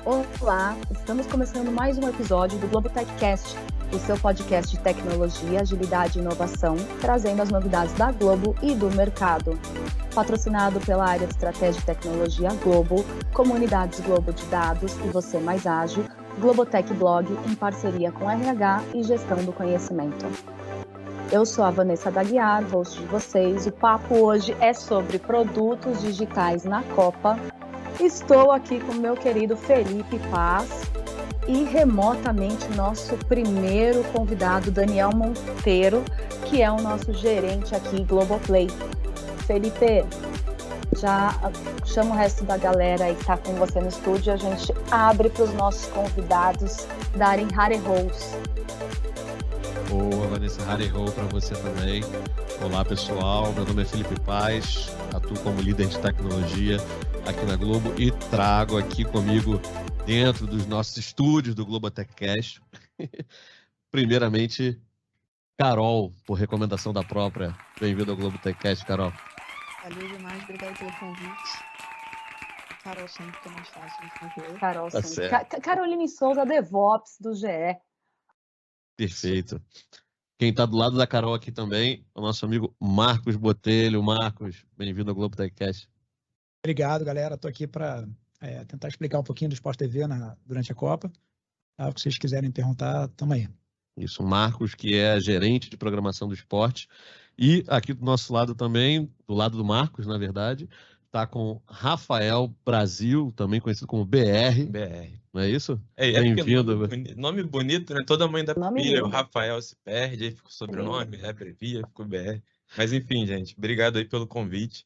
Olá, estamos começando mais um episódio do Globo TechCast, o seu podcast de tecnologia, agilidade e inovação, trazendo as novidades da Globo e do mercado. Patrocinado pela área de estratégia e tecnologia Globo, Comunidades Globo de Dados e Você Mais Ágil, Globotech Blog em parceria com RH e Gestão do Conhecimento. Eu sou a Vanessa Daguiar, host de vocês. O papo hoje é sobre produtos digitais na Copa. Estou aqui com o meu querido Felipe Paz e remotamente nosso primeiro convidado, Daniel Monteiro, que é o nosso gerente aqui Globoplay. Felipe, já chama o resto da galera aí que está com você no estúdio, a gente abre para os nossos convidados darem Harry Rolls. Boa, Vanessa, Harry Ho para você também. Olá, pessoal. Meu nome é Felipe Paz, atuo como líder de tecnologia aqui na Globo e trago aqui comigo, dentro dos nossos estúdios do Globo TechCast, primeiramente, Carol, por recomendação da própria. Bem-vindo ao Globo TechCast, Carol. Valeu demais, obrigado pelo convite. Carol sempre que é mais fácil de fazer. Carol, Tá certo. Caroline Souza, DevOps do GE. Perfeito. Quem está do lado da Carol aqui também, o nosso amigo Marcos Botelho. Marcos, bem-vindo ao Globo TechCast. Obrigado, galera. Estou aqui para tentar explicar um pouquinho do Sport TV durante a Copa. O que vocês quiserem perguntar, estamos aí. Isso, o Marcos, que é gerente de programação do esporte. E aqui do nosso lado também, do lado do Marcos, na verdade, está com Rafael Brasil, também conhecido como BR. BR. Não é isso? Bem-vindo. Nome bonito, né? Toda mãe da filha, o lindo. Rafael se perde, aí fica o sobrenome, abrevia, ficou BR. Mas enfim, gente, obrigado aí pelo convite.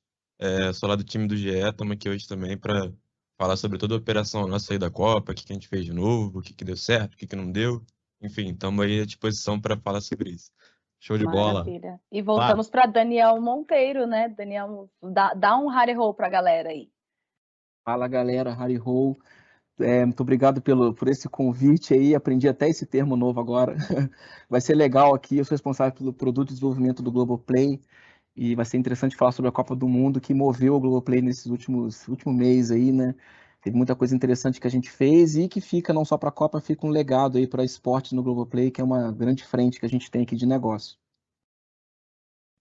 Sou lá do time do GE, estamos aqui hoje também para falar sobre toda a operação nossa aí da Copa, o que a gente fez de novo, o que deu certo, o que não deu. Enfim, estamos aí à disposição para falar sobre isso. Show de bola. Maravilha. E voltamos para Daniel Monteiro, né? Daniel, dá um Harry Roll para a galera aí. Fala, galera, Harry Roll. Muito obrigado por esse convite aí, aprendi até esse termo novo agora. Vai ser legal aqui, eu sou responsável pelo produto e desenvolvimento do Globoplay e vai ser interessante falar sobre a Copa do Mundo que moveu o Globoplay nesses último mês aí, né? Teve muita coisa interessante que a gente fez e que fica não só para a Copa, fica um legado aí para esportes no Globoplay, que é uma grande frente que a gente tem aqui de negócio.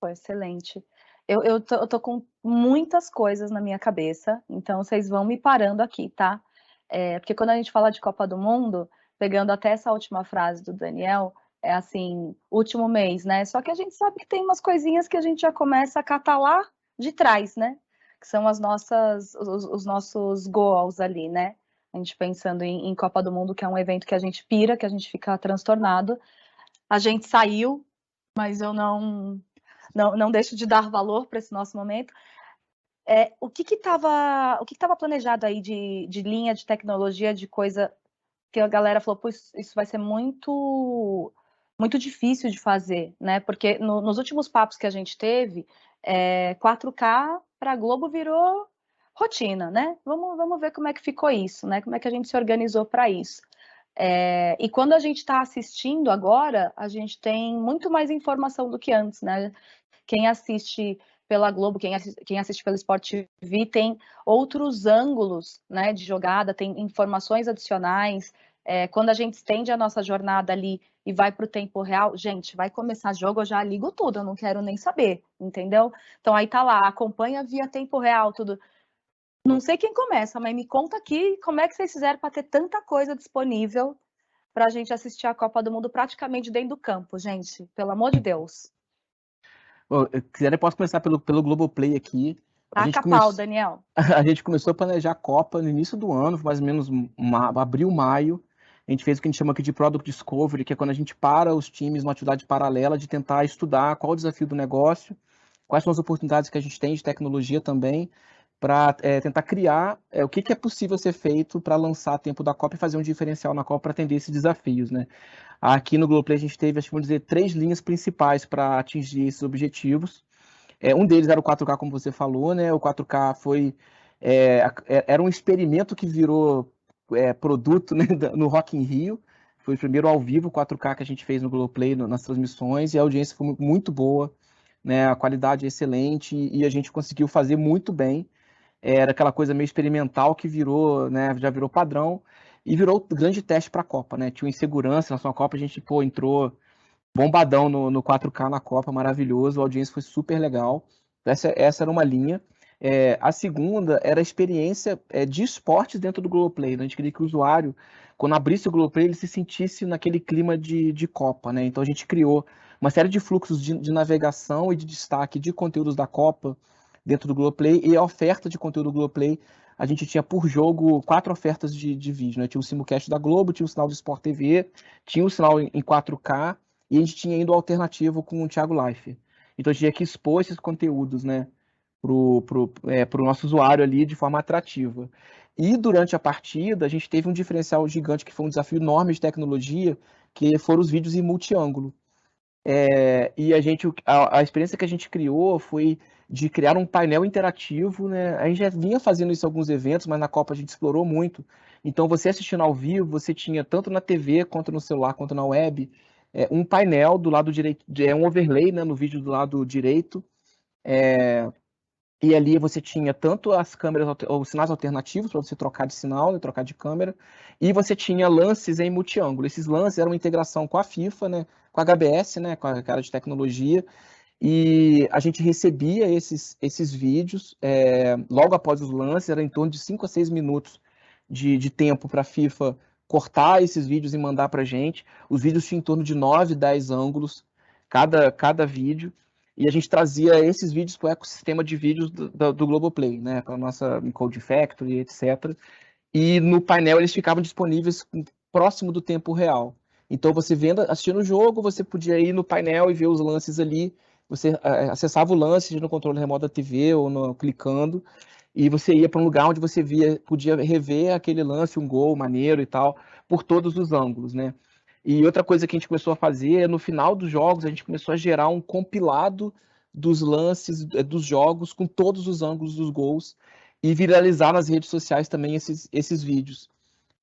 Foi excelente. Eu tô com muitas coisas na minha cabeça, então vocês vão me parando aqui, tá? Porque quando a gente fala de Copa do Mundo, pegando até essa última frase do Daniel, é assim, último mês, né? Só que a gente sabe que tem umas coisinhas que a gente já começa a catar lá de trás, né? Que são os nossos goals ali, né? A gente pensando em Copa do Mundo, que é um evento que a gente pira, que a gente fica transtornado. A gente saiu, mas eu não deixo de dar valor para esse nosso momento. O que estava planejado aí de linha de tecnologia, de coisa que a galera falou, pô, isso vai ser muito, muito difícil de fazer, né? Porque nos últimos papos que a gente teve, 4K para a Globo virou rotina, né? Vamos ver como é que ficou isso, né? Como é que a gente se organizou para isso. E quando a gente está assistindo agora, a gente tem muito mais informação do que antes, né? Quem assiste pela Globo, quem assiste pelo Sport TV, tem outros ângulos, né, de jogada, tem informações adicionais. Quando a gente estende a nossa jornada ali e vai para o tempo real, gente, vai começar jogo, eu já ligo tudo, eu não quero nem saber, entendeu? Então aí tá lá, acompanha via tempo real, tudo. Não sei quem começa, mas me conta aqui como é que vocês fizeram para ter tanta coisa disponível para a gente assistir a Copa do Mundo praticamente dentro do campo, gente, pelo amor de Deus. Bom, se quiser, eu posso começar pelo Globoplay aqui. Taca pau, Daniel. A gente começou a planejar a Copa no início do ano, mais ou menos abril, maio. A gente fez o que a gente chama aqui de Product Discovery, que é quando a gente para os times numa atividade paralela de tentar estudar qual o desafio do negócio, quais são as oportunidades que a gente tem de tecnologia também, para tentar criar o que é possível ser feito para lançar a tempo da Copa e fazer um diferencial na Copa para atender esses desafios, né? Aqui no Globoplay a gente teve, acho que vamos dizer, 3 linhas principais para atingir esses objetivos. Um deles era o 4K, como você falou, né? O 4K era um experimento que virou produto, né, no Rock in Rio. Foi o primeiro ao vivo 4K que a gente fez no Globoplay nas transmissões e a audiência foi muito boa, né? A qualidade é excelente e a gente conseguiu fazer muito bem. Era aquela coisa meio experimental que virou, né, já virou padrão. e virou grande teste para a Copa, né? Tinha uma insegurança na sua Copa, a gente entrou bombadão no 4K na Copa, maravilhoso, a audiência foi super legal. Essa era uma linha. A segunda era a experiência de esportes dentro do Globoplay, né? A gente queria que o usuário, quando abrisse o Globoplay, ele se sentisse naquele clima de Copa, né? Então a gente criou uma série de fluxos de navegação e de destaque de conteúdos da Copa dentro do Globoplay, e a oferta de conteúdo do Globoplay, a gente tinha por jogo 4 ofertas de vídeo, né? Tinha o simulcast da Globo, tinha o sinal do Sport TV, tinha o sinal em 4K, e a gente tinha ainda o alternativo com o Thiago Leifert. Então a gente tinha que expor esses conteúdos, né, pro nosso usuário ali de forma atrativa. E durante a partida, a gente teve um diferencial gigante, que foi um desafio enorme de tecnologia, que foram os vídeos em multiângulo. E a experiência que a gente criou foi de criar um painel interativo, né? A gente já vinha fazendo isso em alguns eventos, mas na Copa a gente explorou muito. Então, você assistindo ao vivo, você tinha tanto na TV, quanto no celular, quanto na web, um painel do lado direito, um overlay, né, no vídeo do lado direito, e ali você tinha tanto as câmeras, os sinais alternativos para você trocar de sinal, né, trocar de câmera, e você tinha lances em multiângulo. Esses lances eram uma integração com a FIFA, né, com a HBS, né, com a cara de tecnologia, e a gente recebia esses vídeos logo após os lances, era em torno de 5 a 6 minutos de tempo para a FIFA cortar esses vídeos e mandar para a gente. Os vídeos tinham em torno de 9, 10 ângulos cada vídeo, e a gente trazia esses vídeos para o ecossistema de vídeos do Globoplay, né, para a nossa Encode Factory, etc. E no painel eles ficavam disponíveis próximo do tempo real. Então, você assistindo o jogo, você podia ir no painel e ver os lances ali. Você acessava o lance no controle remoto da TV ou clicando, e você ia para um lugar onde você podia rever aquele lance, um gol maneiro e tal, por todos os ângulos, né? E outra coisa que a gente começou a fazer, no final dos jogos, a gente começou a gerar um compilado dos lances dos jogos com todos os ângulos dos gols e viralizar nas redes sociais também esses vídeos.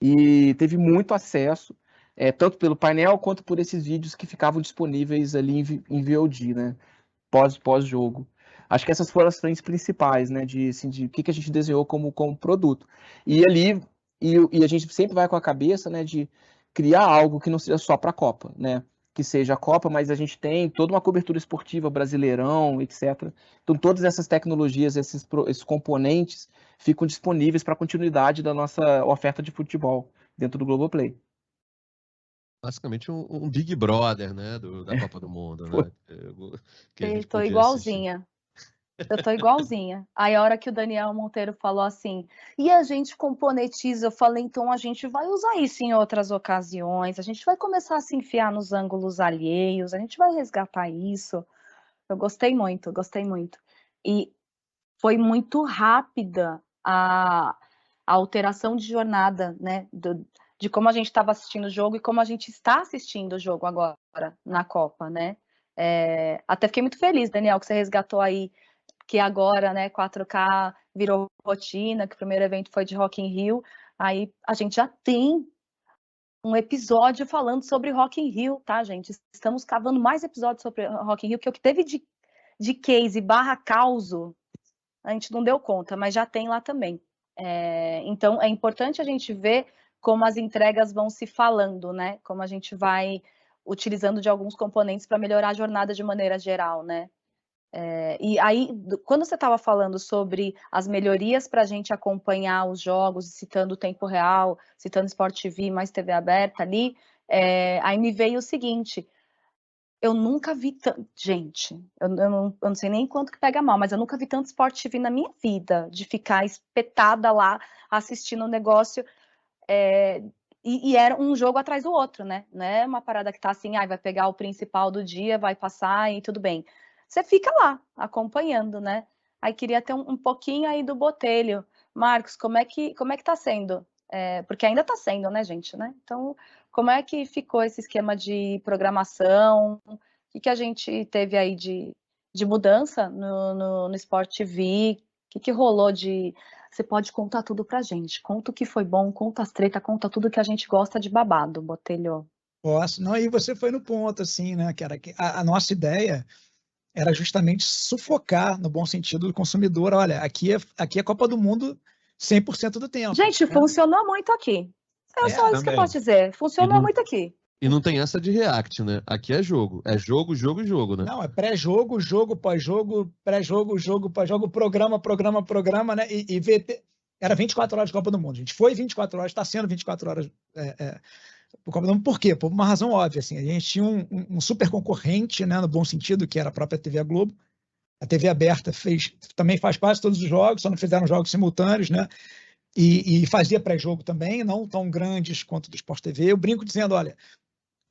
E teve muito acesso, tanto pelo painel quanto por esses vídeos que ficavam disponíveis ali em VOD, né? Pós-jogo. Acho que essas foram as frentes principais, né? De o que a gente desenhou como produto. E ali, e a gente sempre vai com a cabeça, né? De criar algo que não seja só para a Copa, né? Que seja a Copa, mas a gente tem toda uma cobertura esportiva, Brasileirão, etc. Então, todas essas tecnologias, esses componentes ficam disponíveis para a continuidade da nossa oferta de futebol dentro do Globoplay. Basicamente um Big Brother, né, da Copa do Mundo, né? Eu tô igualzinha. Eu tô igualzinha. Aí a hora que o Daniel Monteiro falou assim, e a gente componentiza, eu falei, então a gente vai usar isso em outras ocasiões, a gente vai começar a se enfiar nos ângulos alheios, a gente vai resgatar isso. Eu gostei muito, gostei muito. E foi muito rápida a alteração de jornada, né, de como a gente estava assistindo o jogo e como a gente está assistindo o jogo agora na Copa, né? Até fiquei muito feliz, Daniel, que você resgatou aí que agora, né, 4K virou rotina, que o primeiro evento foi de Rock in Rio, aí a gente já tem um episódio falando sobre Rock in Rio, tá, gente? Estamos cavando mais episódios sobre Rock in Rio, que o que teve de case / causo, a gente não deu conta, mas já tem lá também. Então, é importante a gente ver como as entregas vão se falando, né? Como a gente vai utilizando de alguns componentes para melhorar a jornada de maneira geral, né? E aí, quando você estava falando sobre as melhorias para a gente acompanhar os jogos, citando o tempo real, citando Sport TV, mais TV aberta ali, aí me veio o seguinte, eu nunca vi tanto, gente, eu não sei nem quanto que pega mal, mas eu nunca vi tanto Sport TV na minha vida, de ficar espetada lá, assistindo o negócio, e era um jogo atrás do outro, né? Não é uma parada que tá assim, vai pegar o principal do dia, vai passar e tudo bem. Você fica lá, acompanhando, né? Aí queria ter um pouquinho aí do Botelho. Marcos, como é que tá sendo? Porque ainda tá sendo, né, gente, né? Então, como é que ficou esse esquema de programação? O que a gente teve aí de mudança no Sport TV? O que rolou de... Você pode contar tudo pra gente. Conta o que foi bom, conta as tretas, conta tudo que a gente gosta de babado, Botelho. Posso. Não, e você foi no ponto, assim, né, cara? A nossa ideia era justamente sufocar, no bom sentido, o consumidor. Olha, aqui é Copa do Mundo 100% do tempo. Gente, né? funcionou muito aqui. É só isso que eu posso dizer. Funcionou muito aqui. E não tem essa de react, né? Aqui é jogo. É jogo, jogo, jogo, né? Não, é pré-jogo, jogo, pós-jogo, pré-jogo, jogo, pós-jogo, programa, né? E VT. Era 24 horas de Copa do Mundo, gente. Foi 24 horas, está sendo 24 horas por Copa do Mundo. Por quê? Por uma razão óbvia. Assim, a gente tinha um super concorrente, né, no bom sentido, que era a própria TV Globo. A TV aberta também faz parte de todos os jogos, só não fizeram jogos simultâneos, né? E fazia pré-jogo também, não tão grandes quanto do Sport TV. Eu brinco dizendo, olha,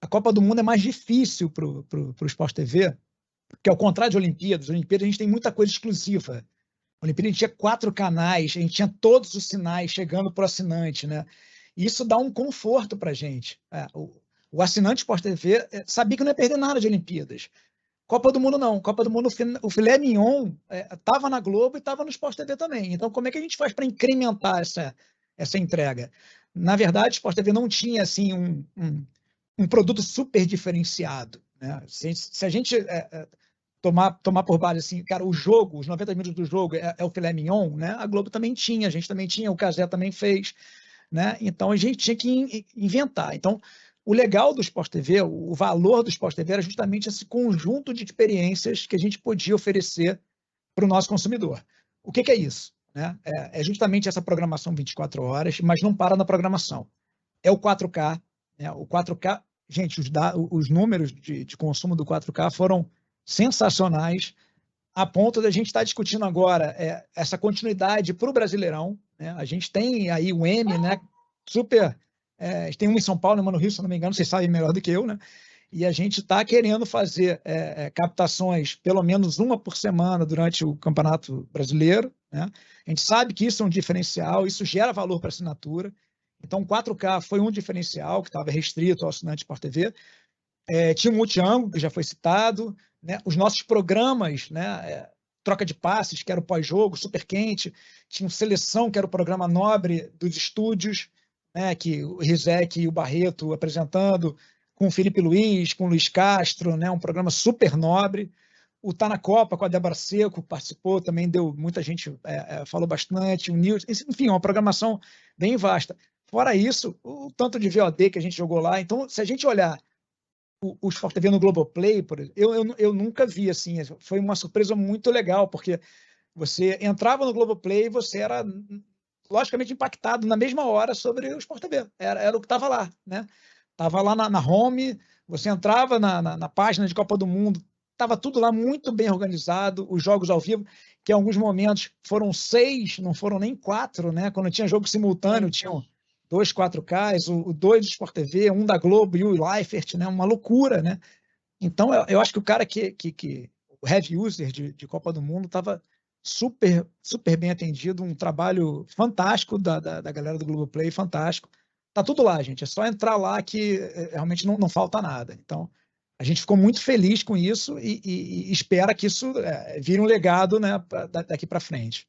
a Copa do Mundo é mais difícil para o Sport TV, porque ao contrário de Olimpíadas, a gente tem muita coisa exclusiva. A Olimpíada a gente tinha 4 canais, a gente tinha todos os sinais chegando para o assinante, né? E isso dá um conforto para a gente. O assinante Sport TV sabia que não ia perder nada de Olimpíadas. Copa do Mundo não. Copa do Mundo, o filé mignon estava na Globo e estava no Sport TV também. Então, como é que a gente faz para incrementar essa entrega? Na verdade, o Sport TV não tinha assim um produto super diferenciado, né? Se a gente tomar por base assim, cara, os 90 minutos do jogo é o filé mignon, né? A Globo também tinha, a gente também tinha, o Cazé também fez, né? Então a gente tinha que inventar. Então, o legal do Sport TV, o valor do Sport TV era justamente esse conjunto de experiências que a gente podia oferecer para o nosso consumidor. O que é isso? Né? É justamente essa programação 24 horas, mas não para na programação. É o 4K, né? O 4K, gente, os números de consumo do 4K foram sensacionais, a ponto da gente estar discutindo agora essa continuidade para o Brasileirão, né? A gente tem aí o M, né? Super... tem um em São Paulo, uma no Rio, se não me engano, vocês sabem melhor do que eu, né? E a gente está querendo fazer captações, pelo menos uma por semana, durante o Campeonato Brasileiro, né? A gente sabe que isso é um diferencial, isso gera valor para a assinatura. Então, o 4K foi um diferencial que estava restrito ao assinante Sport TV. Tinha o multiângulo, que já foi citado, né? Os nossos programas, né? Troca de passes, que era o pós-jogo, super quente. Tinha o Seleção, que era o programa nobre dos estúdios, né? Que o Rizek e o Barreto apresentando, com o Felipe Luiz, com o Luiz Castro, né? Um programa super nobre. O Tá na Copa, com a Débora Seco, participou, também muita gente falou bastante. O Nilson, enfim, uma programação bem vasta. Fora isso, o tanto de VOD que a gente jogou lá. Então, se a gente olhar o Sport TV no Globoplay, por exemplo, eu nunca vi assim. Foi uma surpresa muito legal, porque você entrava no Globoplay e você era, logicamente, impactado na mesma hora sobre o Sport TV. Era o que estava lá, né? Estava lá na home, você entrava na página de Copa do Mundo, estava tudo lá muito bem organizado, os jogos ao vivo, que em alguns momentos foram 6, não foram nem 4, né? Quando tinha jogo simultâneo, tinham 2 4Ks, o 2 do Sport TV, um da Globo e o Leifert, né? Uma loucura, né? Então, eu acho que o cara o heavy user de Copa do Mundo estava super, super bem atendido, um trabalho fantástico da galera do Globoplay, fantástico. Tá tudo lá, gente, é só entrar lá que realmente não falta nada. Então, a gente ficou muito feliz com isso e espera que isso vire um legado, né, daqui para frente.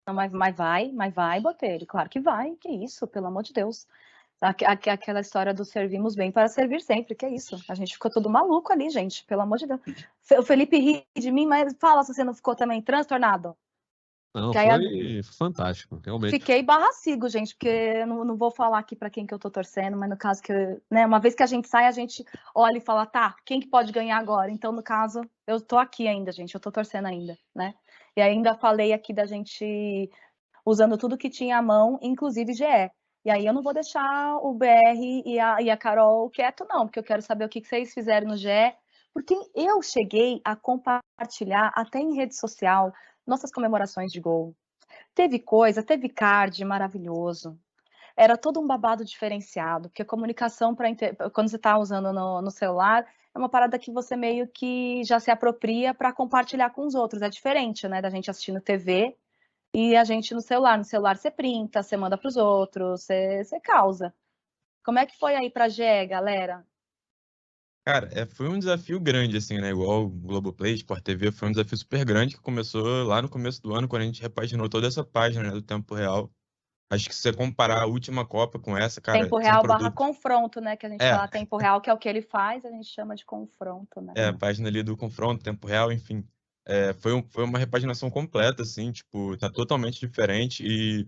Não, mas vai, Botelho, claro que vai, que isso, pelo amor de Deus. Aquela história do servimos bem para servir sempre, que é isso. A gente ficou todo maluco ali, gente, pelo amor de Deus. O Felipe ri de mim, mas fala se você não ficou também transtornado. Não, foi fantástico, realmente. Fiquei barracigo, gente, porque não vou falar aqui para quem que eu tô torcendo, mas no caso que, né, uma vez que a gente sai, a gente olha e fala, tá, quem que pode ganhar agora? Então, no caso, eu tô aqui ainda, gente, eu tô torcendo ainda, né? E ainda falei aqui da gente usando tudo que tinha à mão, inclusive GE. E aí eu não vou deixar o BR e a Carol quieto, não, porque eu quero saber o que vocês fizeram no GE, porque eu cheguei a compartilhar até em rede social nossas comemorações de gol. Teve card maravilhoso. Era todo um babado diferenciado, porque a comunicação, quando você está usando no celular, é uma parada que você meio que já se apropria para compartilhar com os outros. É diferente, né, da gente assistindo TV e a gente no celular. No celular você printa, você manda para os outros, você causa. Como é que foi aí para GE, galera? Cara, foi um desafio grande, assim, né? Igual o Globoplay, Sport TV, foi um desafio super grande que começou lá no começo do ano, quando a gente repaginou toda essa página, né, do tempo real. Acho que se você comparar a última Copa com essa, cara... Tempo real / confronto, né? Que a gente fala tempo real, que é o que ele faz, a gente chama de confronto, né? A página ali do confronto, tempo real, enfim. Foi uma repaginação completa, assim, tipo, tá totalmente diferente e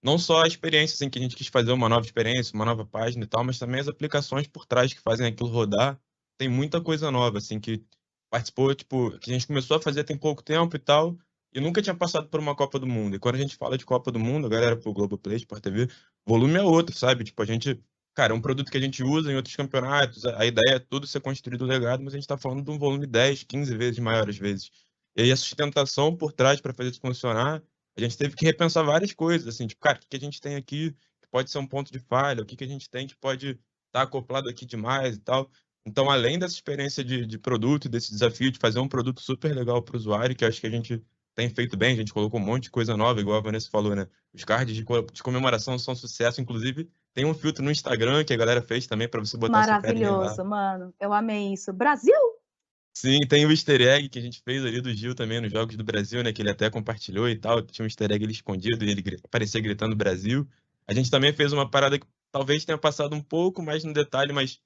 não só a experiência, assim, que a gente quis fazer uma nova experiência, uma nova página e tal, mas também as aplicações por trás que fazem aquilo rodar. Tem muita coisa nova, assim, que participou, tipo, que a gente começou a fazer tem pouco tempo e tal, e nunca tinha passado por uma Copa do Mundo. E quando a gente fala de Copa do Mundo, a galera pro Globoplay, Sport TV, volume é outro, sabe? Tipo, a gente, cara, é um produto que a gente usa em outros campeonatos, a ideia é tudo ser construído legado, mas a gente tá falando de um volume 10, 15 vezes maior às vezes. E aí a sustentação por trás para fazer isso funcionar, a gente teve que repensar várias coisas, assim, tipo, cara, o que que a gente tem aqui que pode ser um ponto de falha, o que que a gente tem que pode estar acoplado aqui demais e tal. Então, além dessa experiência de produto, desse desafio de fazer um produto super legal para o usuário, que eu acho que a gente tem feito bem, a gente colocou um monte de coisa nova, igual a Vanessa falou, né? Os cards de comemoração são um sucesso, inclusive tem um filtro no Instagram que a galera fez também para você botar sua carinha lá. Maravilhoso, mano. Eu amei isso. Brasil! Sim, tem o easter egg que a gente fez ali do Gil também nos Jogos do Brasil, né? Que ele até compartilhou e tal. Tinha um easter egg ali escondido e ele aparecia gritando Brasil. A gente também fez uma parada que talvez tenha passado um pouco mais no detalhe, mas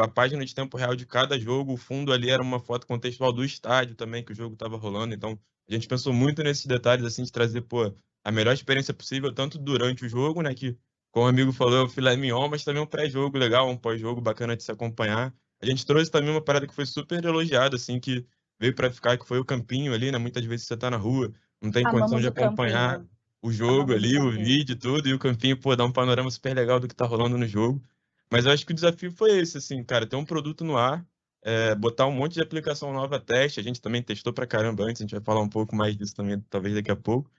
a página de tempo real de cada jogo, o fundo ali era uma foto contextual do estádio também, que o jogo estava rolando. Então, a gente pensou muito nesses detalhes, assim, de trazer, pô, a melhor experiência possível, tanto durante o jogo, né? Que, como o amigo falou, é o filé mignon, mas também um pré-jogo legal, um pós-jogo bacana de se acompanhar. A gente trouxe também uma parada que foi super elogiada, assim, que veio para ficar, que foi o campinho ali, né? Muitas vezes você tá na rua, não tem condição Amamos de o acompanhar campinho. o jogo Amamos o ali, o campinho. vídeo e tudo, e o campinho, pô, dá um panorama super legal do que tá rolando no jogo. Mas eu acho que o desafio foi esse, assim, cara, ter um produto no ar, botar um monte de aplicação nova a teste. A gente também testou pra caramba antes, a gente vai falar um pouco mais disso também, talvez daqui a pouco.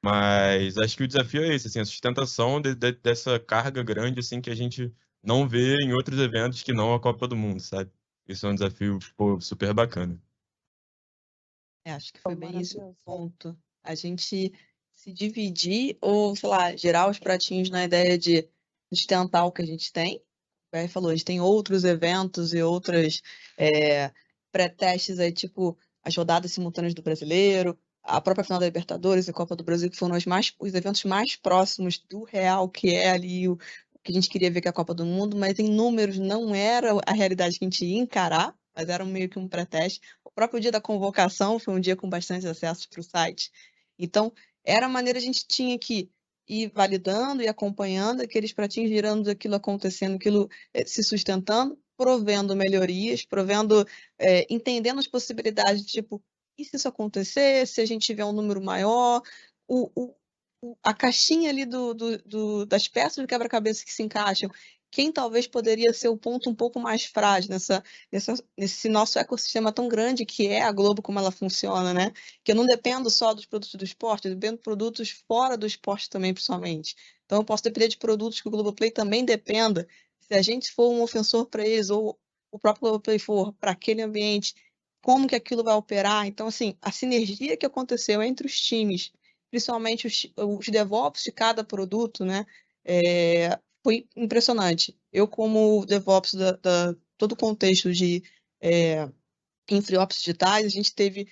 Mas acho que o desafio é esse, assim, a sustentação dessa carga grande, assim, que a gente não vê em outros eventos que não a Copa do Mundo, sabe? Isso é um desafio, pô, super bacana. Acho que Pô, foi bem esse o maravilhoso. ponto. A gente se dividir ou, sei lá, gerar os pratinhos na ideia de sustentar o que a gente tem. O BR falou, a gente tem outros eventos e outras pré-testes aí, tipo as rodadas simultâneas do Brasileiro, a própria final da Libertadores e a Copa do Brasil, que foram os eventos mais próximos do real, que é ali o que a gente queria ver que é a Copa do Mundo, mas em números não era a realidade que a gente ia encarar, mas era meio que um pré-teste. O próprio dia da convocação foi um dia com bastante acessos para o site. Então, era a maneira a gente tinha que ir validando e acompanhando aqueles pratinhos, girando aquilo acontecendo, aquilo se sustentando, provendo melhorias, entendendo as possibilidades, tipo, e se isso acontecer, se a gente tiver um número maior, a caixinha ali das peças do quebra-cabeça que se encaixam, quem talvez poderia ser o ponto um pouco mais frágil nesse nosso ecossistema tão grande que é a Globo, como ela funciona, né? Que eu não dependo só dos produtos do esporte, eu dependo de produtos fora do esporte também, principalmente. Então, eu posso depender de produtos que o Globoplay também dependa. Se a gente for um ofensor para eles, ou o próprio Globoplay for para aquele ambiente, como que aquilo vai operar? Então, assim, a sinergia que aconteceu entre os times, principalmente os DevOps de cada produto, né? Foi impressionante. Eu, como DevOps todo o contexto de InfraOps digitais, a gente teve,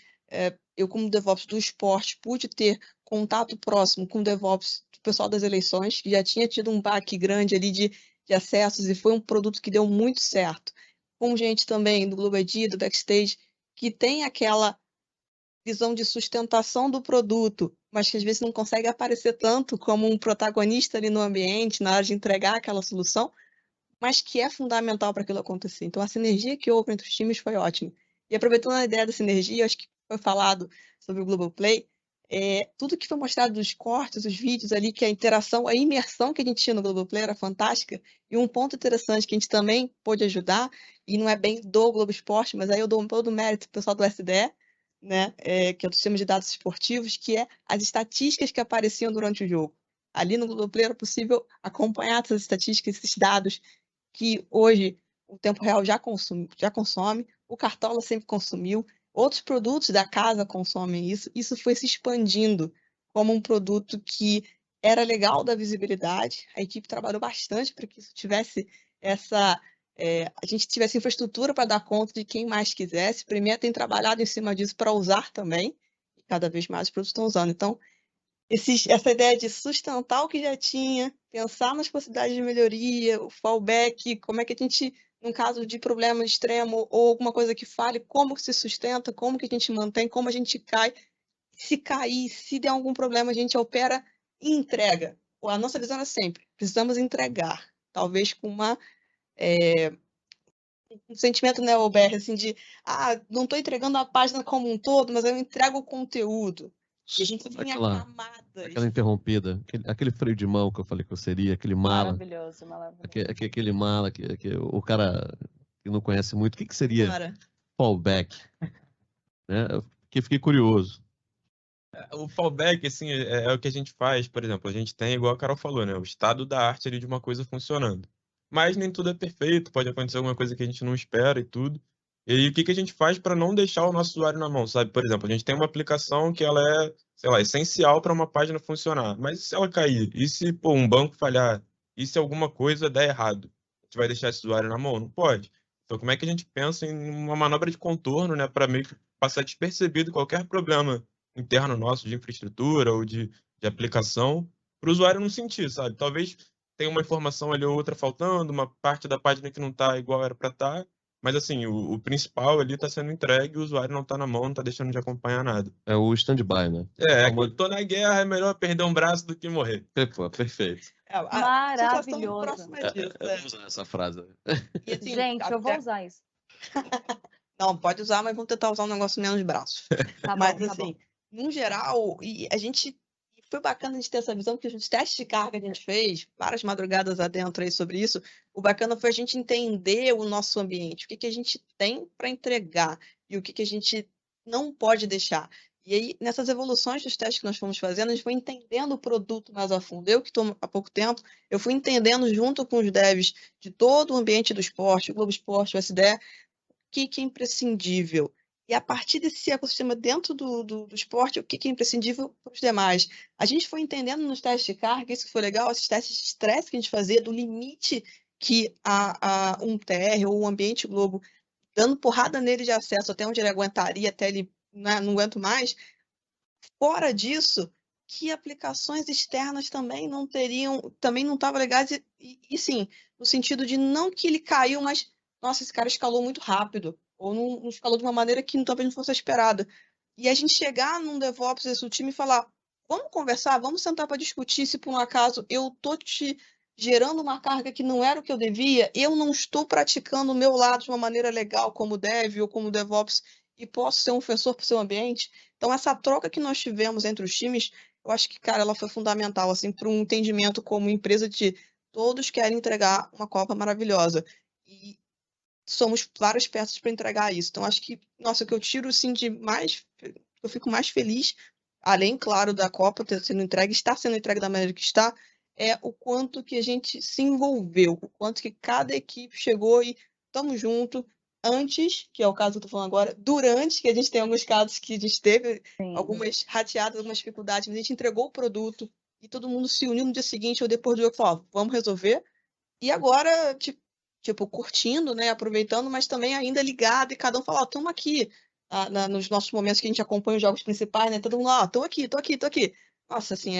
eu como DevOps do esporte, pude ter contato próximo com o DevOps do pessoal das eleições, que já tinha tido um baque grande ali de acessos e foi um produto que deu muito certo. Com gente também do GloboED, do Backstage, que tem aquela visão de sustentação do produto, mas que às vezes não consegue aparecer tanto como um protagonista ali no ambiente, na hora de entregar aquela solução, mas que é fundamental para aquilo acontecer. Então, a sinergia que houve entre os times foi ótima. E aproveitando a ideia da sinergia, acho que foi falado sobre o Globoplay, tudo que foi mostrado dos cortes, os vídeos ali, que a interação, a imersão que a gente tinha no Globoplay era fantástica. E um ponto interessante que a gente também pôde ajudar, e não é bem do Globo Esporte, mas aí eu dou todo o mérito para o pessoal do SDE, né, que é o Sistema de Dados Esportivos, que é as estatísticas que apareciam durante o jogo. Ali no Globoplay era possível acompanhar essas estatísticas, esses dados que hoje o Tempo Real já consome, o Cartola sempre consumiu, outros produtos da casa consomem isso foi se expandindo como um produto que era legal da visibilidade, a equipe trabalhou bastante para que isso tivesse a gente tivesse infraestrutura para dar conta de quem mais quisesse, Premier tem trabalhado em cima disso para usar também, e cada vez mais os produtos estão usando, então essa ideia de sustentar o que já tinha, pensar nas possibilidades de melhoria, o fallback, como é que a gente, num caso de problema extremo ou alguma coisa que fale, como que se sustenta, como que a gente mantém, como a gente cai. Se cair, se der algum problema, a gente opera E entrega. A nossa visão é sempre, precisamos entregar. Talvez com um sentimento, né, OBR, assim, de não estou entregando a página como um todo, mas eu entrego o conteúdo. E a gente vinha camadas. Aquela interrompida, aquele freio de mão que eu falei que eu seria, aquele mala. Maravilhoso. Aquele mala que o cara que não conhece muito, o que seria fallback? Né? Eu fiquei curioso. O fallback, assim, é o que a gente faz, por exemplo, a gente tem, igual a Carol falou, né? O estado da arte ali de uma coisa funcionando. Mas nem tudo é perfeito, pode acontecer alguma coisa que a gente não espera e tudo. E aí, o que a gente faz para não deixar o nosso usuário na mão, sabe? Por exemplo, a gente tem uma aplicação que ela é, sei lá, essencial para uma página funcionar. Mas e se ela cair? E se, pô, um banco falhar? E se alguma coisa der errado? A gente vai deixar esse usuário na mão? Não pode. Então, como é que a gente pensa em uma manobra de contorno, né, para meio que passar despercebido qualquer problema interno nosso de infraestrutura ou de aplicação, para o usuário não sentir, sabe? Talvez tenha uma informação ali ou outra faltando, uma parte da página que não está igual era para estar, mas assim, o principal ali está sendo entregue, o usuário não está na mão, não está deixando de acompanhar nada. É o stand-by, né? Eu tô na guerra, é melhor perder um braço do que morrer. Pô, perfeito. Maravilhoso. Eu vou usar essa frase. E, assim, gente, eu vou usar isso. Não, pode usar, mas vamos tentar usar um negócio menos braço. Mas, assim, num geral, e a gente foi bacana a gente ter essa visão, porque os testes de carga que a gente fez, várias madrugadas adentro aí sobre isso, o bacana foi a gente entender o nosso ambiente, o que a gente tem para entregar e o que a gente não pode deixar. E aí, nessas evoluções dos testes que nós fomos fazendo, a gente foi entendendo o produto mais a fundo. Eu que estou há pouco tempo, eu fui entendendo junto com os devs de todo o ambiente do esporte, o Globo Esporte, o SDE, o que é imprescindível. E a partir desse ecossistema dentro do esporte, o que é imprescindível para os demais? A gente foi entendendo nos testes de carga, isso que foi legal, esses testes de estresse que a gente fazia, do limite que um TR ou um ambiente Globo, dando porrada nele de acesso até onde ele aguentaria, até ele não aguento mais. Fora disso, que aplicações externas também não estavam legais, e sim, no sentido de não que ele caiu, mas, nossa, esse cara escalou muito rápido, ou não escalou de uma maneira que talvez não fosse esperada. E a gente chegar num DevOps desse time e falar, vamos conversar, vamos sentar para discutir se por um acaso eu estou te gerando uma carga que não era o que eu devia, eu não estou praticando o meu lado de uma maneira legal como dev ou como DevOps e posso ser um ofensor para o seu ambiente. Então, essa troca que nós tivemos entre os times, eu acho que, cara, ela foi fundamental, assim, para um entendimento como empresa de todos querem entregar uma Copa maravilhosa. E somos várias peças para entregar isso. Então, acho que, nossa, o que eu tiro, assim, eu fico mais feliz, além, claro, da Copa ter sido entregue, estar sendo entregue da maneira que está, é o quanto que a gente se envolveu, o quanto que cada equipe chegou e estamos juntos, antes, que é o caso que eu tô falando agora, durante, que a gente tem alguns casos que a gente teve algumas rateadas, algumas dificuldades, mas a gente entregou o produto e todo mundo se uniu no dia seguinte ou depois do jogo e falou, vamos resolver. E agora, tipo, curtindo, né, aproveitando, mas também ainda ligado e cada um fala, estamos aqui. Nos nossos momentos que a gente acompanha os jogos principais, né, todo mundo, tô aqui. Nossa, assim,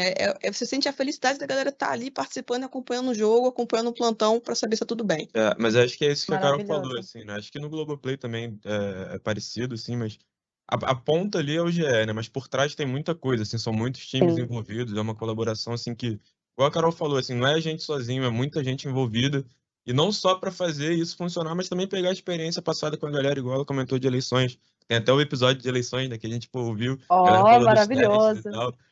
você sente a felicidade da galera estar ali participando, acompanhando o jogo, acompanhando o plantão para saber se tá tudo bem. Mas acho que é isso que a Carol falou, assim, né? Acho que no Globoplay também é parecido, assim, mas a ponta ali é o GE, né? Mas por trás tem muita coisa, assim, são muitos times envolvidos, é uma colaboração, assim, que, igual a Carol falou, assim, não é a gente sozinho, é muita gente envolvida, e não só para fazer isso funcionar, mas também pegar a experiência passada com a galera, igual ela comentou de eleições. Tem até o episódio de eleições, né, que a gente ouviu. Maravilhoso.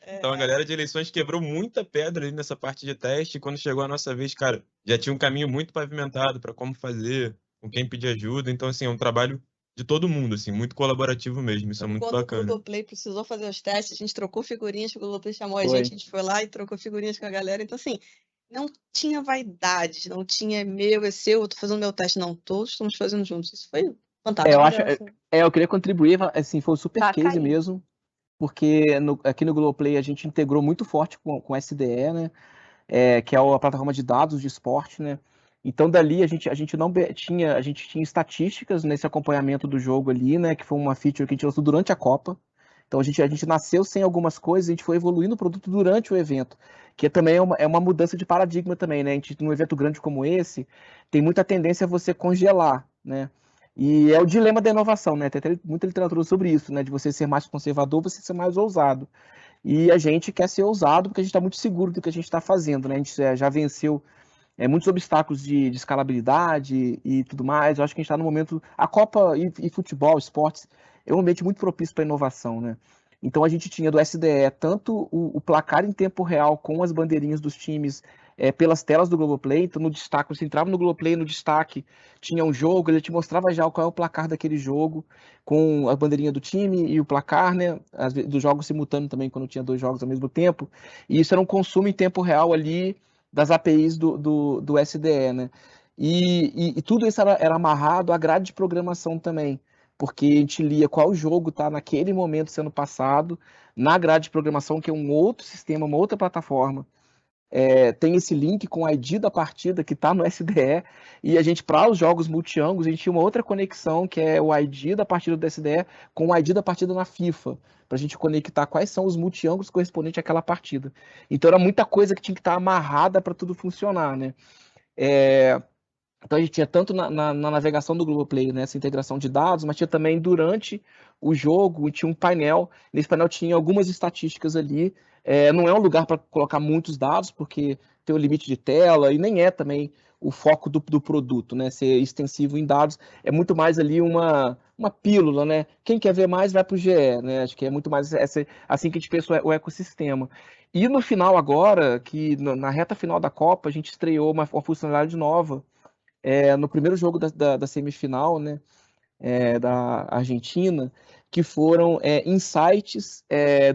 Então a galera de eleições quebrou muita pedra ali nessa parte de teste. E quando chegou a nossa vez, cara, já tinha um caminho muito pavimentado para como fazer, com quem pedir ajuda. Então, assim, é um trabalho de todo mundo, assim, muito colaborativo mesmo. Isso é muito bacana. Quando o Globoplay precisou fazer os testes, a gente trocou figurinhas, o Globoplay chamou a gente foi lá e trocou figurinhas com a galera. Então, assim, não tinha vaidade, não tinha é seu, eu tô fazendo meu teste. Não, todos estamos fazendo juntos. Isso foi fantástico. Eu queria contribuir, assim, foi um super case mesmo, porque aqui no Globoplay a gente integrou muito forte com o SDE, né, que é a plataforma de dados de esporte, né, então dali a gente não tinha, a gente tinha estatísticas nesse acompanhamento do jogo ali, né, que foi uma feature que a gente lançou durante a Copa, então a gente nasceu sem algumas coisas, a gente foi evoluindo o produto durante o evento, que também é uma mudança de paradigma também, né, a gente num evento grande como esse, tem muita tendência a você congelar, né, e é o dilema da inovação, né? Tem muita literatura sobre isso, né? De você ser mais conservador, você ser mais ousado. e a gente quer ser ousado porque a gente está muito seguro do que a gente está fazendo, né? A gente já venceu muitos obstáculos de escalabilidade e tudo mais. Eu acho que a gente está no momento... A Copa e futebol, esportes, é um ambiente muito propício para inovação, né? Então a gente tinha do SDE tanto o placar em tempo real com as bandeirinhas dos times pelas telas do Globoplay. Então no destaque, você entrava no Globoplay, no destaque tinha um jogo, ele te mostrava já qual é o placar daquele jogo, com a bandeirinha do time e o placar, né? Dos jogos simultâneos também, quando tinha 2 jogos ao mesmo tempo. E isso era um consumo em tempo real ali das APIs do SDE, né? E tudo isso era amarrado à grade de programação também, porque a gente lia qual jogo está naquele momento sendo passado na grade de programação, que é um outro sistema, uma outra plataforma. Tem esse link com o ID da partida que está no SDE, e a gente, para os jogos multi-ângulos, a gente tinha uma outra conexão, que é o ID da partida do SDE com o ID da partida na FIFA, para a gente conectar quais são os multi-ângulos correspondentes àquela partida. Então era muita coisa que tinha que estar amarrada para tudo funcionar, né? Então a gente tinha tanto na navegação do Globoplay, né, essa integração de dados, mas tinha também durante o jogo, tinha um painel. Nesse painel tinha algumas estatísticas ali. Não é um lugar para colocar muitos dados, porque tem o limite de tela, e nem é também o foco do produto, né, ser extensivo em dados. É muito mais ali uma pílula, né? Quem quer ver mais vai para o GE, né? Acho que é muito mais assim que a gente pensa o ecossistema. E no final agora, que na reta final da Copa, a gente estreou uma funcionalidade nova, no primeiro jogo da semifinal, né, da Argentina, que foram insights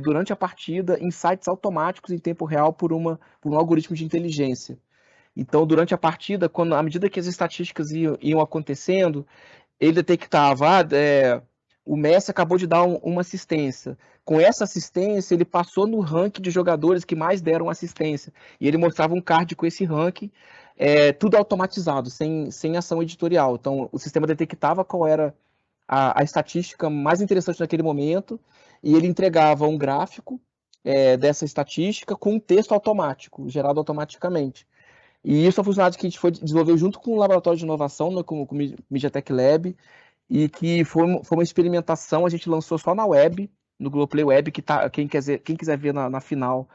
durante a partida, insights automáticos em tempo real por um algoritmo de inteligência. Então, durante a partida, à medida que as estatísticas iam acontecendo, ele detectava, o Messi acabou de dar uma assistência. Com essa assistência, ele passou no ranking de jogadores que mais deram assistência. E ele mostrava um card com esse ranking, tudo automatizado, sem ação editorial. Então, o sistema detectava qual era a estatística mais interessante naquele momento, e ele entregava um gráfico dessa estatística com um texto automático, gerado automaticamente. E isso é uma funcionalidade que a gente desenvolveu junto com o Laboratório de Inovação, né, com o MediaTek Lab, e que foi uma experimentação, a gente lançou só na web, no Globoplay Web, que quem quiser ver na final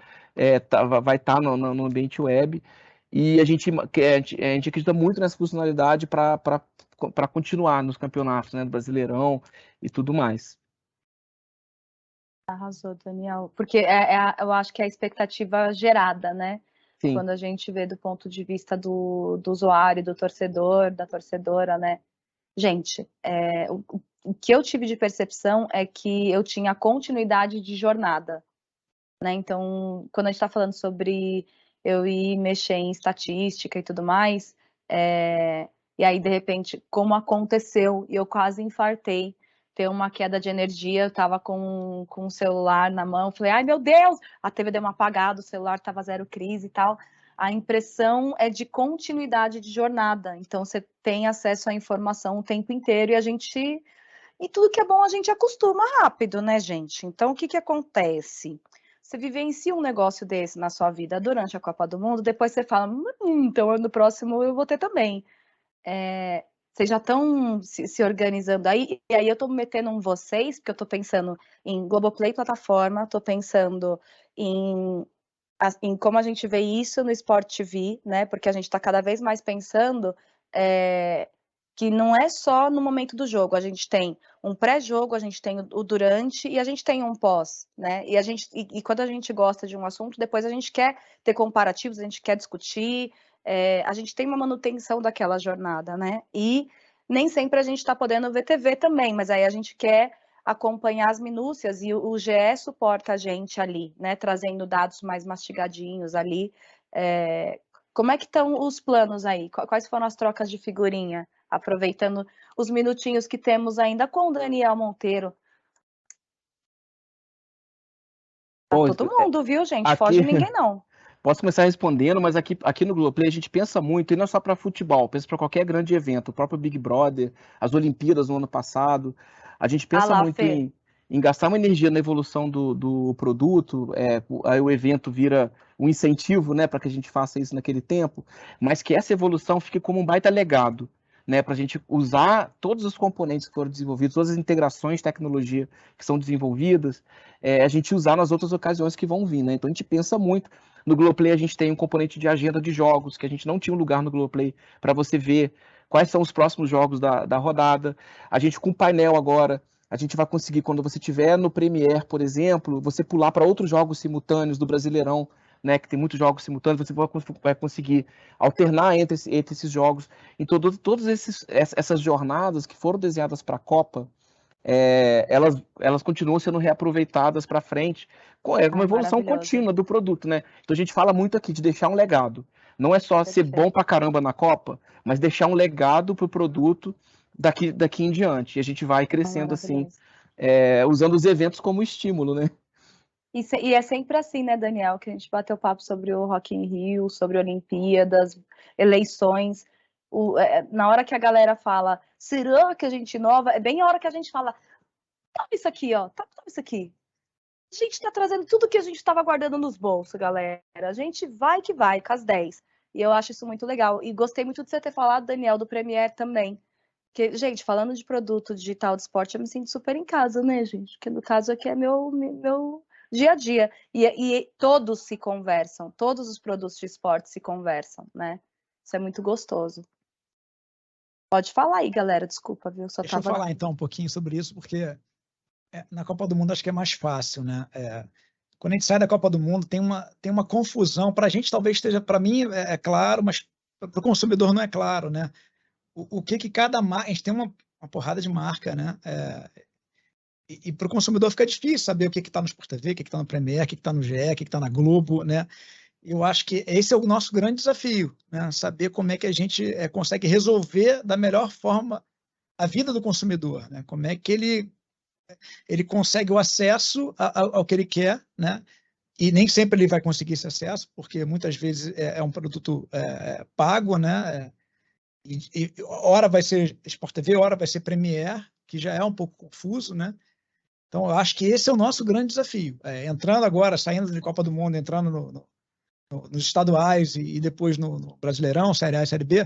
vai estar no ambiente web. E a gente acredita muito nessa funcionalidade para continuar nos campeonatos, né, do Brasileirão e tudo mais. Arrasou, Daniel. Porque eu acho que é a expectativa gerada, né? Sim. Quando a gente vê do ponto de vista do usuário, do torcedor, da torcedora, né? Gente, o que eu tive de percepção é que eu tinha continuidade de jornada, né? Então, quando a gente está falando sobre eu ir mexer em estatística e tudo mais, e aí, de repente, como aconteceu, e eu quase infartei, ter uma queda de energia, eu estava com o celular na mão, falei, ai meu Deus, a TV deu uma apagada, o celular estava 0 crise e tal. A impressão é de continuidade de jornada, então você tem acesso à informação o tempo inteiro e tudo que é bom a gente acostuma rápido, né, gente? Então, o que acontece? Você vivencia um negócio desse na sua vida durante a Copa do Mundo, depois você fala, então no próximo eu vou ter também. Vocês já estão se organizando aí, e aí eu estou metendo um vocês, porque eu estou pensando em Globoplay plataforma, estou pensando em como a gente vê isso no Sport TV, né? Porque a gente está cada vez mais pensando que não é só no momento do jogo, a gente tem um pré-jogo, a gente tem o durante e a gente tem um pós, né? E quando a gente gosta de um assunto, depois a gente quer ter comparativos, a gente quer discutir, a gente tem uma manutenção daquela jornada, né? E nem sempre a gente está podendo ver TV também, mas aí a gente quer acompanhar as minúcias e o GE suporta a gente ali, né? Trazendo dados mais mastigadinhos ali. Como é que estão os planos aí? Quais foram as trocas de figurinha? Aproveitando os minutinhos que temos ainda com o Daniel Monteiro. Tá todo mundo, viu, gente? Foge ninguém, não. Posso começar respondendo, mas aqui no Globoplay a gente pensa muito, e não é só para futebol, pensa para qualquer grande evento, o próprio Big Brother, as Olimpíadas no ano passado. A gente pensa muito em gastar uma energia na evolução do produto, aí o evento vira um incentivo, né, para que a gente faça isso naquele tempo, mas que essa evolução fique como um baita legado. né, para a gente usar todos os componentes que foram desenvolvidos, todas as integrações de tecnologia que são desenvolvidas, a gente usar nas outras ocasiões que vão vir, né? Então a gente pensa muito. No Globoplay a gente tem um componente de agenda de jogos, que a gente não tinha um lugar no Globoplay para você ver quais são os próximos jogos da rodada. A gente com o painel agora, a gente vai conseguir, quando você estiver no Premiere, por exemplo, você pular para outros jogos simultâneos do Brasileirão, né, que tem muitos jogos simultâneos, você vai conseguir alternar entre esses jogos. Então, todas essas jornadas que foram desenhadas para a Copa, elas continuam sendo reaproveitadas para frente, com uma evolução contínua do produto, né? Então, a gente fala muito aqui de deixar um legado. Não é só ser bom pra caramba na Copa, mas deixar um legado pro produto daqui em diante. E a gente vai crescendo assim, usando os eventos como estímulo, né? E é sempre assim, né, Daniel, que a gente bateu papo sobre o Rock in Rio, sobre Olimpíadas, eleições. Na hora que a galera fala, será que a gente inova? É bem a hora que a gente fala, toma isso aqui, ó, toma isso aqui. A gente tá trazendo tudo que a gente estava guardando nos bolsos, galera. A gente vai que vai, com as 10. E eu acho isso muito legal. E gostei muito de você ter falado, Daniel, do Premiere também. Porque, gente, falando de produto digital de esporte, eu me sinto super em casa, né, gente? Porque no caso aqui é meu dia a dia. E todos se conversam, todos os produtos de esporte se conversam, né? Isso é muito gostoso. Pode falar aí, galera, desculpa, viu? Deixa eu falar então um pouquinho sobre isso, porque na Copa do Mundo acho que é mais fácil, né? Quando a gente sai da Copa do Mundo, tem uma confusão. Para a gente talvez esteja, para mim é claro, mas para o consumidor não é claro, né? O que cada marca... A gente tem uma porrada de marca, né? E para o consumidor fica difícil saber o que está no Sport TV, o que está no Premiere, o que está no GE, o que está na Globo, né? Eu acho que esse é o nosso grande desafio, né? Saber como é que a gente consegue resolver da melhor forma a vida do consumidor, né? Como é que ele consegue o acesso ao que ele quer, né? E nem sempre ele vai conseguir esse acesso, porque muitas vezes é um produto pago, né? E hora vai ser Sport TV, hora vai ser Premiere, que já é um pouco confuso, né? Então, eu acho que esse é o nosso grande desafio. Entrando agora, saindo de Copa do Mundo, entrando nos estaduais e depois no Brasileirão, Série A e Série B,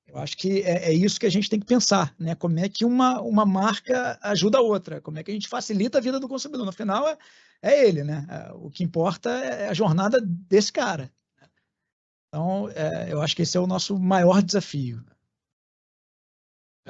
eu acho que é isso que a gente tem que pensar, né? Como é que uma marca ajuda a outra, como é que a gente facilita a vida do consumidor. No final, é ele, né? O que importa é a jornada desse cara. Então, eu acho que esse é o nosso maior desafio.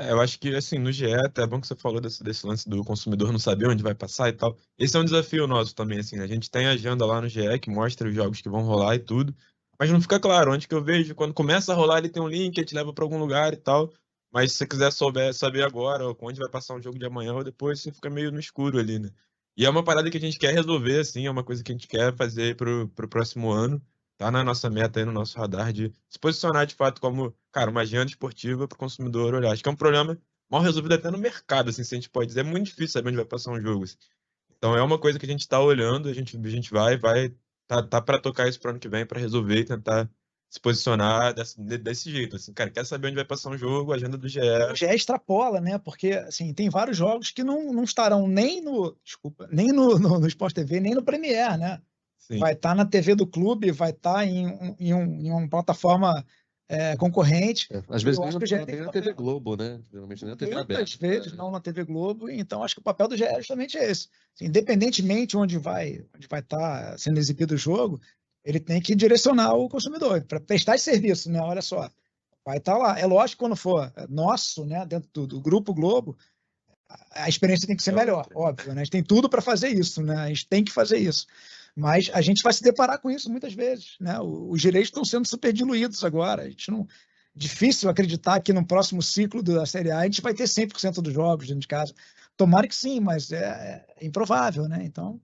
Eu acho que, assim, no GE, até é bom que você falou desse lance do consumidor não saber onde vai passar e tal. Esse é um desafio nosso também, assim, né? A gente tem agenda lá no GE que mostra os jogos que vão rolar e tudo, mas não fica claro onde que eu vejo. Quando começa a rolar, ele tem um link, ele te leva para algum lugar e tal, mas se você quiser saber agora onde vai passar um jogo de amanhã ou depois, você fica meio no escuro ali, né? E é uma parada que a gente quer resolver, assim, é uma coisa que a gente quer fazer pro próximo ano. Tá na nossa meta aí, no nosso radar, de se posicionar de fato como, cara, uma agenda esportiva para o consumidor olhar. Acho que é um problema mal resolvido até no mercado, assim, se a gente pode dizer. É muito difícil saber onde vai passar um jogo, assim. Então é uma coisa que a gente está olhando, a gente vai tá para tocar isso para o ano que vem, para resolver e tentar se posicionar desse jeito, assim, cara, quer saber onde vai passar um jogo, a agenda do GE. O GE extrapola, né? Porque assim, tem vários jogos que não estarão nem no Sport TV, nem no Premiere, né? Sim. Vai estar na TV do clube, vai estar em uma plataforma concorrente. Às vezes nem na TV Globo, né? Geralmente nem na TV aberta. Muitas vezes não na TV Globo, então acho que o papel do GE é justamente esse. Assim, independentemente onde vai estar sendo exibido o jogo, ele tem que direcionar o consumidor para prestar esse serviço, né? Olha só, vai estar lá. É lógico que quando for nosso, né, dentro do Grupo Globo, a experiência tem que ser melhor, óbvio, né? A gente tem tudo para fazer isso, né? A gente tem que fazer isso. Mas a gente vai se deparar com isso muitas vezes, né? Os direitos estão sendo super diluídos agora. A gente não... Difícil acreditar que no próximo ciclo da Série A a gente vai ter 100% dos jogos dentro de casa. Tomara que sim, mas é improvável, né? Então...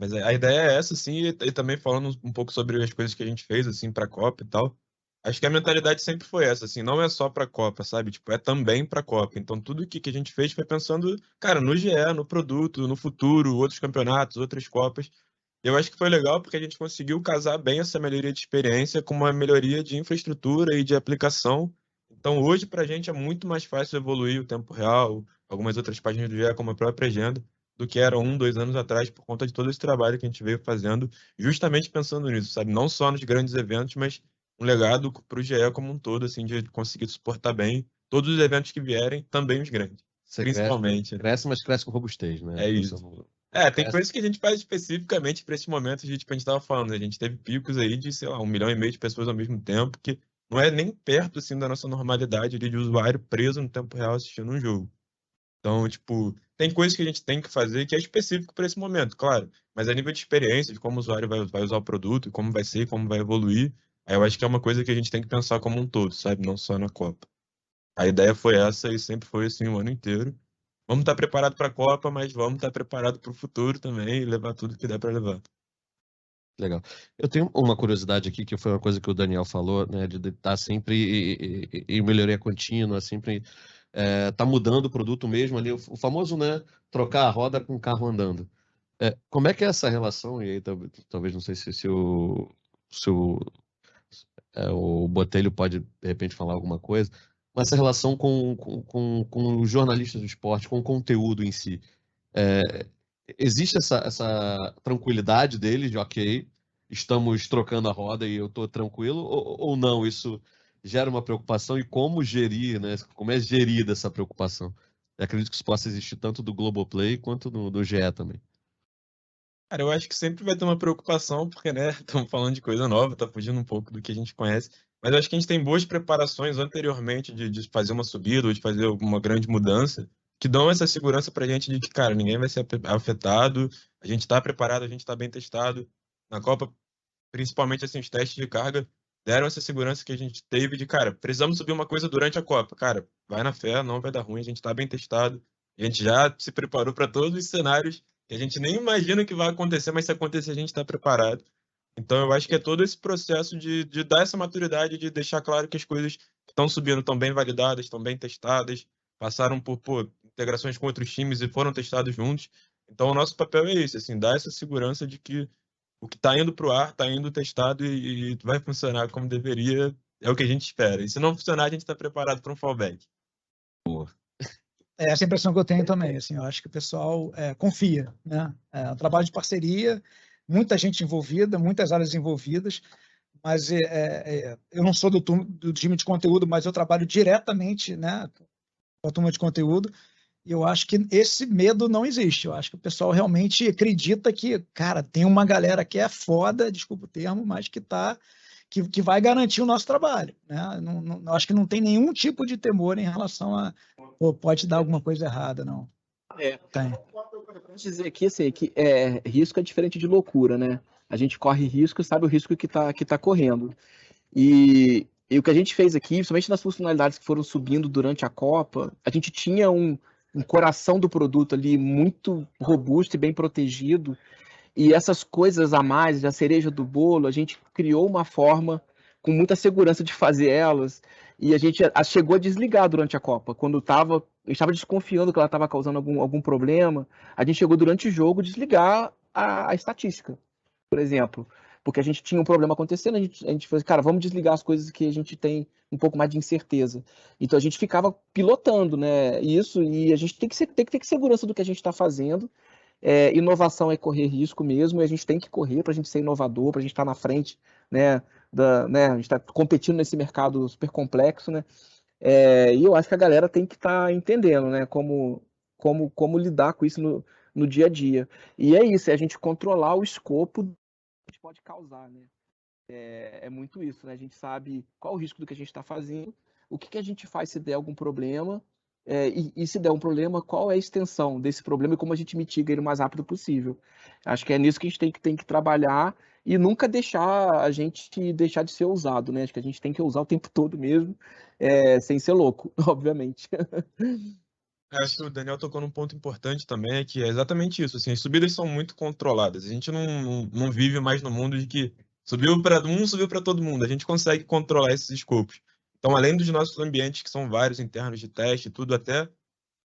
Mas a ideia é essa, sim, e também falando um pouco sobre as coisas que a gente fez, assim, pra Copa e tal. Acho que a mentalidade sempre foi essa, assim, não é só pra Copa, sabe? Tipo, é também pra Copa. Então, tudo que a gente fez foi pensando, cara, no GE, no produto, no futuro, outros campeonatos, outras Copas. Eu acho que foi legal porque a gente conseguiu casar bem essa melhoria de experiência com uma melhoria de infraestrutura e de aplicação. Então, hoje, pra gente, é muito mais fácil evoluir o tempo real, algumas outras páginas do GE, como a própria agenda, do que era 1, 2 anos atrás, por conta de todo esse trabalho que a gente veio fazendo, justamente pensando nisso, sabe? Não só nos grandes eventos, mas um legado para o GE como um todo, assim, de conseguir suportar bem todos os eventos que vierem, também os grandes, Você principalmente. cresce, mas cresce com robustez, né? É isso. Tem coisas que a gente faz especificamente para esse momento, tipo, a gente estava falando, né? A gente teve picos aí de, sei lá, 1,5 milhão de pessoas ao mesmo tempo, que não é nem perto, assim, da nossa normalidade ali de usuário preso no tempo real assistindo um jogo. Então, tipo, tem coisas que a gente tem que fazer que é específico para esse momento, claro. Mas a nível de experiência, de como o usuário vai usar o produto, e como vai ser, como vai evoluir, aí eu acho que é uma coisa que a gente tem que pensar como um todo, sabe? Não só na Copa. A ideia foi essa e sempre foi assim o ano inteiro. Vamos estar preparados para a Copa, mas vamos estar preparados para o futuro também e levar tudo que der para levar. Legal. Eu tenho uma curiosidade aqui, que foi uma coisa que o Daniel falou, né, de estar sempre em melhoria contínua, sempre tá mudando o produto mesmo ali, o famoso, né, trocar a roda com o carro andando. Como é que é essa relação? E aí talvez não sei se o Botelho pode, de repente, falar alguma coisa, mas essa relação com os jornalistas do esporte, com o conteúdo em si. É, existe essa tranquilidade deles de, ok, estamos trocando a roda e eu estou tranquilo, ou não? Isso gera uma preocupação e como gerir, né? Como é gerida essa preocupação? Eu acredito que isso possa existir tanto do Globoplay quanto do GE também. Cara, eu acho que sempre vai ter uma preocupação, porque, né, estamos falando de coisa nova, tá fugindo um pouco do que a gente conhece. Mas eu acho que a gente tem boas preparações anteriormente de fazer uma subida ou de fazer alguma grande mudança, que dão essa segurança pra gente de que, cara, ninguém vai ser afetado, a gente tá preparado, a gente tá bem testado. Na Copa, principalmente, assim, os testes de carga deram essa segurança que a gente teve de, cara, precisamos subir uma coisa durante a Copa. Cara, vai na fé, não vai dar ruim, a gente tá bem testado. A gente já se preparou para todos os cenários que a gente nem imagina que vai acontecer, mas se acontecer, a gente está preparado. Então, eu acho que é todo esse processo de dar essa maturidade, de deixar claro que as coisas que estão subindo estão bem validadas, estão bem testadas, passaram por integrações com outros times e foram testados juntos. Então, o nosso papel é esse, assim, dar essa segurança de que o que está indo para o ar, está indo testado e vai funcionar como deveria, é o que a gente espera. E se não funcionar, a gente está preparado para um fallback. É essa a impressão que eu tenho também. Assim, eu acho que o pessoal confia, né? Um trabalho de parceria, muita gente envolvida, muitas áreas envolvidas, mas eu não sou do time de conteúdo, mas eu trabalho diretamente, né, com a turma de conteúdo, e eu acho que esse medo não existe. Eu acho que o pessoal realmente acredita que, cara, tem uma galera que é foda, desculpa o termo, mas que vai garantir o nosso trabalho, né? Não, acho que não tem nenhum tipo de temor em relação a pode dar alguma coisa errada, não. Tem. Eu posso dizer aqui, assim, que risco é diferente de loucura, né? A gente corre risco, sabe o risco que tá correndo. E o que a gente fez aqui, principalmente nas funcionalidades que foram subindo durante a Copa, a gente tinha um coração do produto ali muito robusto e bem protegido. E essas coisas a mais, a cereja do bolo, a gente criou uma forma com muita segurança de fazer elas. E a gente chegou a desligar durante a Copa. Quando a gente estava desconfiando que ela estava causando algum problema, a gente chegou durante o jogo a desligar a estatística, por exemplo. Porque a gente tinha um problema acontecendo, a gente falou, cara, vamos desligar as coisas que a gente tem um pouco mais de incerteza. Então a gente ficava pilotando, né? Isso, e a gente tem que ter segurança do que a gente está fazendo. Inovação é correr risco mesmo, e a gente tem que correr para a gente ser inovador, para a gente estar na frente, né, a gente está competindo nesse mercado super complexo, né, e eu acho que a galera tem que estar entendendo, né, como lidar com isso no dia a dia. E é isso, é a gente controlar o escopo que a gente pode causar, né. É muito isso, né, a gente sabe qual o risco do que a gente está fazendo, o que a gente faz se der algum problema, e se der um problema, qual é a extensão desse problema e como a gente mitiga ele o mais rápido possível. Acho que é nisso que a gente tem que trabalhar e nunca deixar de ser ousado, né? Acho que a gente tem que ousar o tempo todo mesmo, sem ser louco, obviamente. Acho que o Daniel tocou num ponto importante também, que é exatamente isso. Assim, as subidas são muito controladas. A gente não vive mais no mundo de que subiu para um, subiu para todo mundo. A gente consegue controlar esses escopos. Então, além dos nossos ambientes, que são vários internos de teste, tudo até,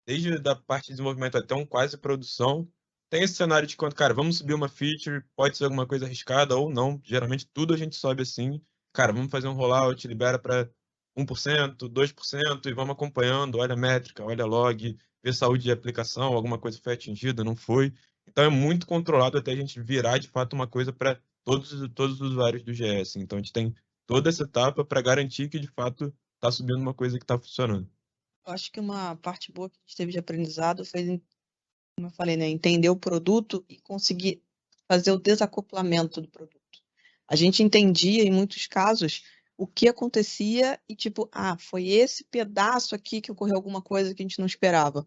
desde da parte de desenvolvimento até um quase produção, tem esse cenário de quando, cara, vamos subir uma feature, pode ser alguma coisa arriscada ou não. Geralmente tudo a gente sobe assim. Cara, vamos fazer um rollout, libera para 1%, 2% e vamos acompanhando, olha a métrica, olha a log, vê saúde de aplicação, alguma coisa foi atingida, não foi. Então é muito controlado até a gente virar de fato uma coisa para todos os usuários do GS. Então a gente tem toda essa etapa para garantir que, de fato, está subindo uma coisa que está funcionando. Eu acho que uma parte boa que a gente teve de aprendizado foi, como eu falei, né, entender o produto e conseguir fazer o desacoplamento do produto. A gente entendia, em muitos casos, o que acontecia e, tipo, foi esse pedaço aqui que ocorreu alguma coisa que a gente não esperava.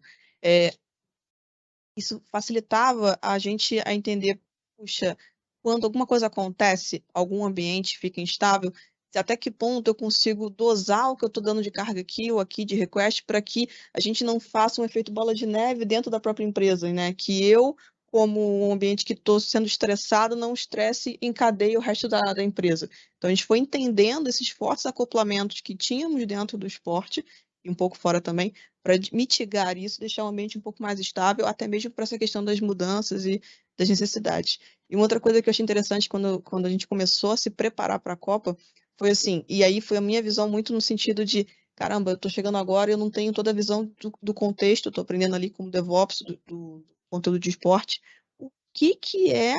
Isso facilitava a gente a entender, puxa, quando alguma coisa acontece, algum ambiente fica instável, até que ponto eu consigo dosar o que eu estou dando de carga aqui ou aqui de request para que a gente não faça um efeito bola de neve dentro da própria empresa, né? Que eu, como um ambiente que estou sendo estressado, não estresse e encadeie o resto da empresa. Então, a gente foi entendendo esses fortes acoplamentos que tínhamos dentro do esporte, e um pouco fora também, para mitigar isso, deixar o ambiente um pouco mais estável, até mesmo para essa questão das mudanças e das necessidades. E uma outra coisa que eu achei interessante quando a gente começou a se preparar para a Copa, foi assim, e aí foi a minha visão muito no sentido de, caramba, eu estou chegando agora e eu não tenho toda a visão do contexto, estou aprendendo ali como DevOps, do conteúdo de esporte, o que é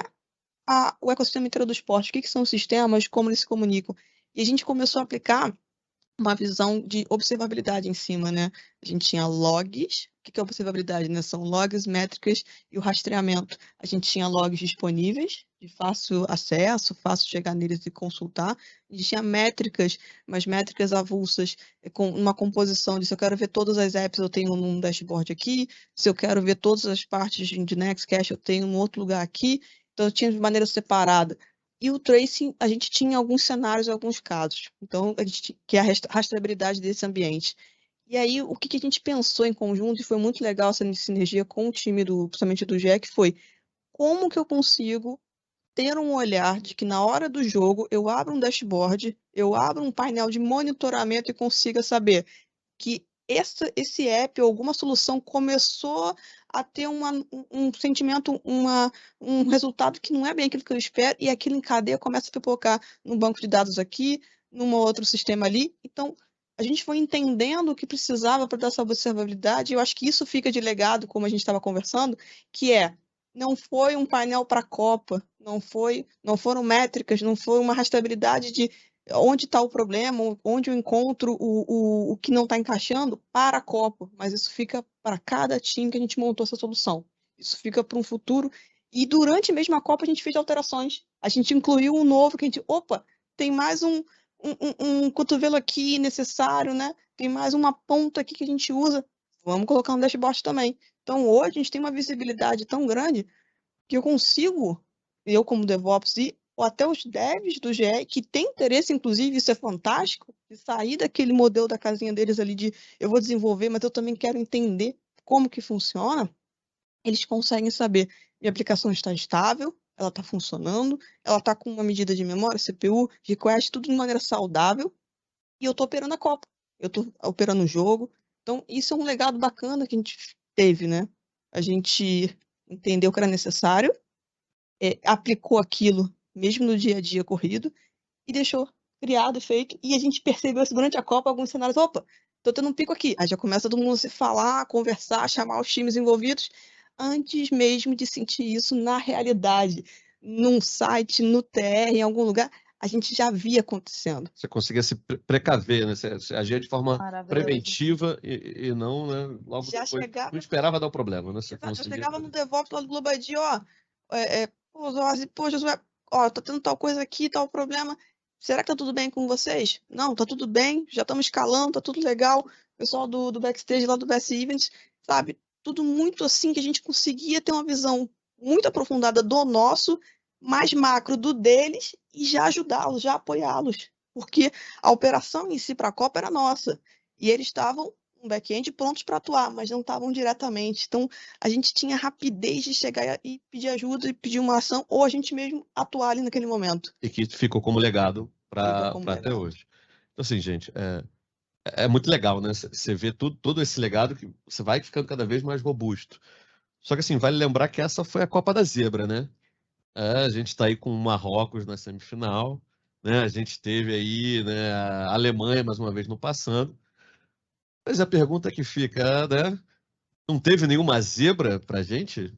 o ecossistema inteiro do esporte, o que são os sistemas, como eles se comunicam. E a gente começou a aplicar uma visão de observabilidade em cima, né? A gente tinha logs. O que é observabilidade, né? São logs, métricas e o rastreamento. A gente tinha logs disponíveis, de fácil acesso, fácil chegar neles e consultar. A gente tinha métricas, mas métricas avulsas, com uma composição de se eu quero ver todas as apps, eu tenho num dashboard aqui. Se eu quero ver todas as partes de Nextcache, eu tenho em outro lugar aqui. Então, eu tinha de maneira separada. E o tracing, a gente tinha alguns cenários, alguns casos. Então, que é a rastreabilidade desse ambiente. E aí, o que a gente pensou em conjunto, e foi muito legal essa sinergia com o time, principalmente do Jack, foi como que eu consigo ter um olhar de que na hora do jogo eu abro um dashboard, eu abro um painel de monitoramento e consiga saber que esse app ou alguma solução começou a ter um sentimento, um resultado que não é bem aquilo que eu espero, e aquilo em cadeia começa a pipocar num banco de dados aqui, num outro sistema ali. Então, a gente foi entendendo o que precisava para dar essa observabilidade, e eu acho que isso fica de legado, como a gente estava conversando, que não foi um painel para a Copa, não foram métricas, não foi uma rastreabilidade de onde está o problema, onde eu encontro o que não está encaixando para a Copa, mas isso fica para cada time que a gente montou essa solução. Isso fica para um futuro. E durante mesmo a Copa a gente fez alterações. A gente incluiu um novo que a gente, tem mais um cotovelo aqui necessário, né? Tem mais uma ponta aqui que a gente usa. Vamos colocar um dashboard também. Então hoje a gente tem uma visibilidade tão grande que eu como DevOps ou até os devs do GE, que tem interesse, inclusive, isso é fantástico, de sair daquele modelo da casinha deles ali de eu vou desenvolver, mas eu também quero entender como que funciona, eles conseguem saber, minha aplicação está estável, ela está funcionando, ela está com uma medida de memória, CPU, request, tudo de maneira saudável, e eu estou operando a Copa, eu estou operando o jogo. Então, isso é um legado bacana que a gente teve, né? A gente entendeu o que era necessário, aplicou aquilo mesmo no dia a dia corrido, e deixou criado e feito. E a gente percebeu isso durante a Copa, alguns cenários, tô tendo um pico aqui. Aí já começa todo mundo a se falar, conversar, chamar os times envolvidos, antes mesmo de sentir isso na realidade, num site, no TR, em algum lugar, a gente já via acontecendo. Você conseguia se precaver, né? Você agia de forma preventiva e não, né? Logo já depois, chegava... não esperava dar o problema, né? Eu chegava no DevOps lá do Global ID, pô, Josué, tô tendo tal coisa aqui, tal problema. Será que tá tudo bem com vocês? Não, tá tudo bem, já estamos escalando, tá tudo legal. O pessoal do backstage lá do BS Events, sabe? Tudo muito assim que a gente conseguia ter uma visão muito aprofundada do nosso, mais macro do deles, e já ajudá-los, já apoiá-los. Porque a operação em si para a Copa era nossa. E eles estavam um back-end prontos para atuar, mas não estavam diretamente. Então, a gente tinha rapidez de chegar e pedir ajuda e pedir uma ação, ou a gente mesmo atuar ali naquele momento. E que ficou como legado para até hoje. Então, assim, gente, é muito legal, né? Você vê todo esse legado que você vai ficando cada vez mais robusto. Só que, assim, vale lembrar que essa foi a Copa da Zebra, né? A gente está aí com o Marrocos na semifinal, né? A gente teve aí, né, a Alemanha mais uma vez no passando. Mas a pergunta que fica, né? Não teve nenhuma zebra pra gente?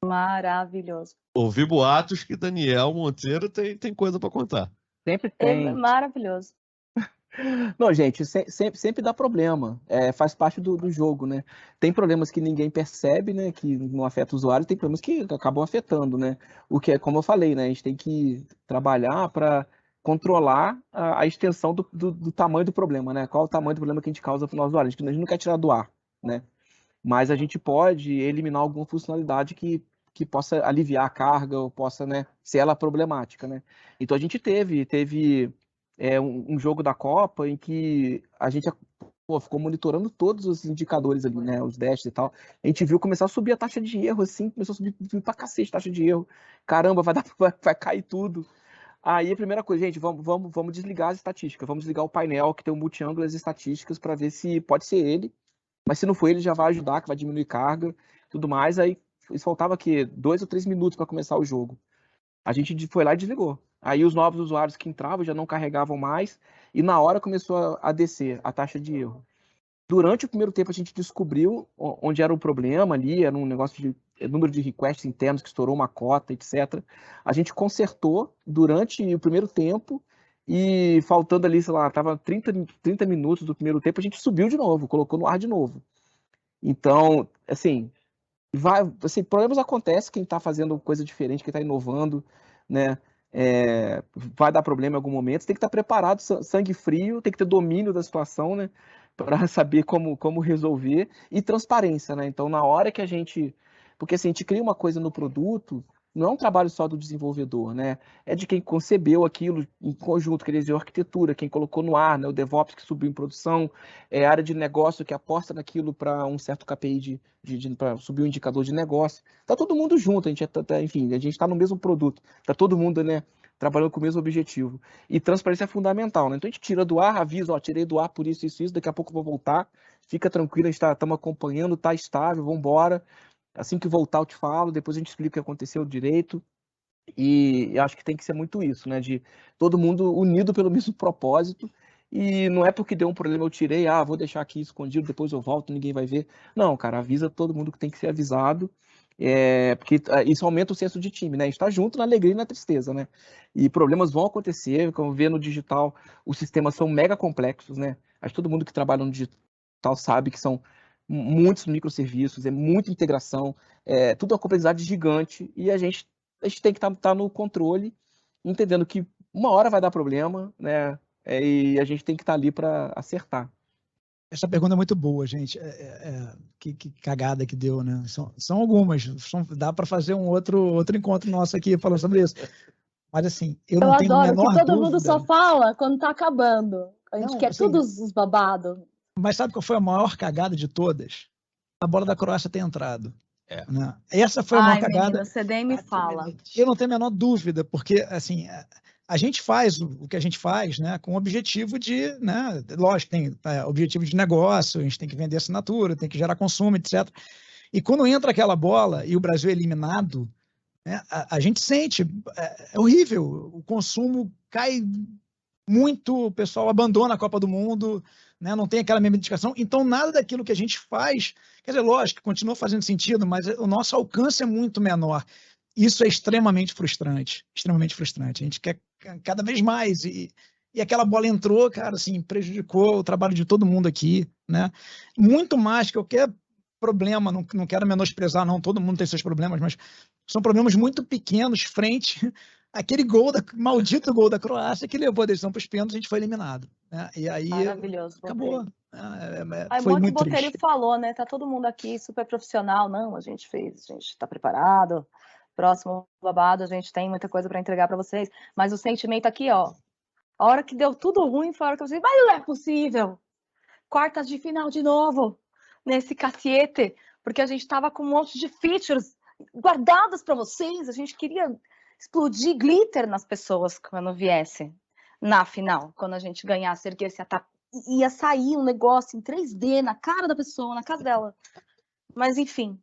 Maravilhoso. Ouvi boatos que Daniel Monteiro tem coisa para contar. Sempre É tem. maravilhoso. Não, gente, sempre dá problema. Faz parte do jogo, né? Tem problemas que ninguém percebe, né? Que não afeta o usuário, tem problemas que acabam afetando, né? O que é, como eu falei, né? A gente tem que trabalhar para controlar a extensão do tamanho do problema, né? Qual é o tamanho do problema que a gente causa para o nosso usuário? A gente não quer tirar do ar, né? Mas a gente pode eliminar alguma funcionalidade que possa aliviar a carga ou possa, né, ser ela problemática, né? Então a gente teve um jogo da Copa em que a gente ficou monitorando todos os indicadores ali, né, os dashes e tal. A gente viu começar a subir a taxa de erro, assim, começou a subir pra cacete a taxa de erro. Caramba, vai cair tudo. Aí a primeira coisa, gente, vamos desligar as estatísticas, vamos desligar o painel que tem um multi-ângulo as estatísticas para ver se pode ser ele. Mas se não for ele, já vai ajudar, que vai diminuir carga, tudo mais. Aí faltava aqui 2 ou 3 minutos para começar o jogo. A gente foi lá e desligou. Aí os novos usuários que entravam já não carregavam mais e na hora começou a descer a taxa de erro. Durante o primeiro tempo a gente descobriu onde era o problema ali, era um negócio de número de requests internos que estourou uma cota, etc. A gente consertou durante o primeiro tempo e faltando ali, sei lá, tava 30 minutos do primeiro tempo, a gente subiu de novo, colocou no ar de novo. Então, assim, problemas acontecem, quem está fazendo coisa diferente, quem está inovando, né? Vai dar problema em algum momento, você tem que estar preparado, sangue frio, tem que ter domínio da situação, né? Para saber como resolver e transparência, né? Então, na hora que a gente. Porque assim, a gente cria uma coisa no produto, não é um trabalho só do desenvolvedor, né? É de quem concebeu aquilo em conjunto, quer dizer, a arquitetura, quem colocou no ar, né? O DevOps que subiu em produção, a área de negócio que aposta naquilo para um certo KPI para subir o indicador de negócio. Tá todo mundo junto, enfim, a gente está no mesmo produto, tá todo mundo, né, trabalhando com o mesmo objetivo. E transparência é fundamental, né? Então a gente tira do ar, avisa, ó, tirei do ar por isso, daqui a pouco eu vou voltar, fica tranquilo, a gente estamos acompanhando, tá estável, vamos embora. Assim que voltar eu te falo, depois a gente explica o que aconteceu direito. E eu acho que tem que ser muito isso, né? De todo mundo unido pelo mesmo propósito. E não é porque deu um problema eu tirei, vou deixar aqui escondido, depois eu volto, ninguém vai ver. Não, cara, avisa todo mundo que tem que ser avisado, porque isso aumenta o senso de time, né? A gente tá junto na alegria e na tristeza, né? E problemas vão acontecer, como vê no digital, os sistemas são mega complexos, né? Acho que todo mundo que trabalha no digital sabe que são muitos microserviços, é muita integração, tudo é uma complexidade gigante, e a gente tem que estar no controle, entendendo que uma hora vai dar problema, né? E a gente tem que estar ali para acertar. Essa pergunta é muito boa, gente. Que cagada que deu, né? São algumas. Dá para fazer um outro encontro nosso aqui falando sobre isso. Mas assim, eu não tenho a menor dúvida. Que todo mundo só fala quando tá acabando. A gente quer assim, todos os babados. Mas sabe qual foi a maior cagada de todas? A bola da Croácia ter entrado. Né? Essa foi a maior cagada. Menina, você nem me fala. Eu não tenho a menor dúvida, porque assim, a gente faz o que a gente faz, né, com o objetivo de, né, lógico, tem objetivo de negócio, a gente tem que vender assinatura, tem que gerar consumo, etc. E quando entra aquela bola e o Brasil é eliminado, né, a gente sente, é horrível, o consumo cai muito, o pessoal abandona a Copa do Mundo, né, não tem aquela mesma dedicação, então nada daquilo que a gente faz, quer dizer, lógico, continua fazendo sentido, mas o nosso alcance é muito menor. Isso é extremamente frustrante, extremamente frustrante. A gente quer cada vez mais e aquela bola entrou, cara, assim, prejudicou o trabalho de todo mundo aqui, né? Muito mais que qualquer problema, não quero menosprezar, não, todo mundo tem seus problemas, mas são problemas muito pequenos frente àquele maldito gol da Croácia que levou a decisão para os pênaltis, a gente foi eliminado, né? E aí maravilhoso, acabou. Foi muito triste. Ele falou, né? Tá todo mundo aqui super profissional, não, a gente tá preparado. Próximo babado, a gente tem muita coisa para entregar para vocês, mas o sentimento aqui, ó, a hora que deu tudo ruim foi a hora que eu falei, mas não é possível, quartas de final de novo, nesse cacete, porque a gente tava com um monte de features guardadas para vocês, a gente queria explodir glitter nas pessoas quando viesse na final, quando a gente ganhasse, erguesse a tapa, ia sair um negócio em 3D na cara da pessoa, na casa dela, mas enfim.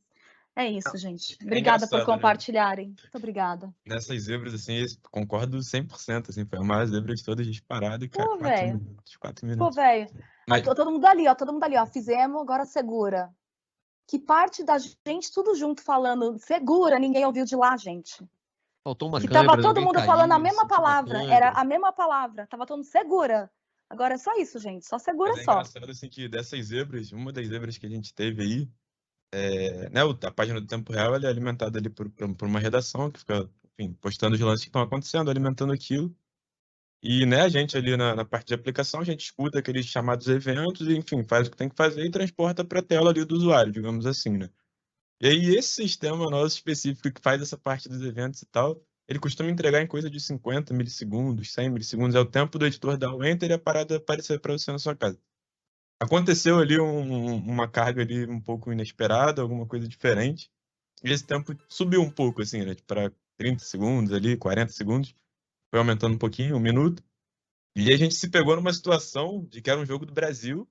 É isso, gente. Obrigada por compartilharem. Né? Muito obrigada. Nessas zebras, assim, concordo 100%, assim, foi a maior zebra de todas disparada, cara. 4 minutos. Pô, velho. Mas... Todo mundo ali, ó. Fizemos, agora segura. Que parte da gente, tudo junto, falando, segura, ninguém ouviu de lá, gente. Faltou uma Que câmera, tava todo alguém mundo caiu falando a em mesma cima da palavra, câmera. era a mesma palavra, tava todo mundo segura. Agora é só isso, gente, só segura Mas é só. engraçado assim que dessas zebras, uma das zebras que a gente teve aí, né, a página do Tempo Real ela é alimentada ali por uma redação que fica, enfim, postando os lances que estão acontecendo, alimentando aquilo. E, né, a gente ali na parte de aplicação, a gente escuta aqueles chamados eventos e, enfim, faz o que tem que fazer e transporta para a tela ali do usuário, digamos assim, né? E aí esse sistema nosso específico que faz essa parte dos eventos e tal, ele costuma entregar em coisa de 50 milissegundos, 100 milissegundos, é o tempo do editor dar o enter e a parada aparecer para você na sua casa. Aconteceu ali uma carga ali um pouco inesperada, alguma coisa diferente, e esse tempo subiu um pouco, assim, né, para 30 segundos ali, 40 segundos, foi aumentando um pouquinho, um minuto, e a gente se pegou numa situação de que era um jogo do Brasil,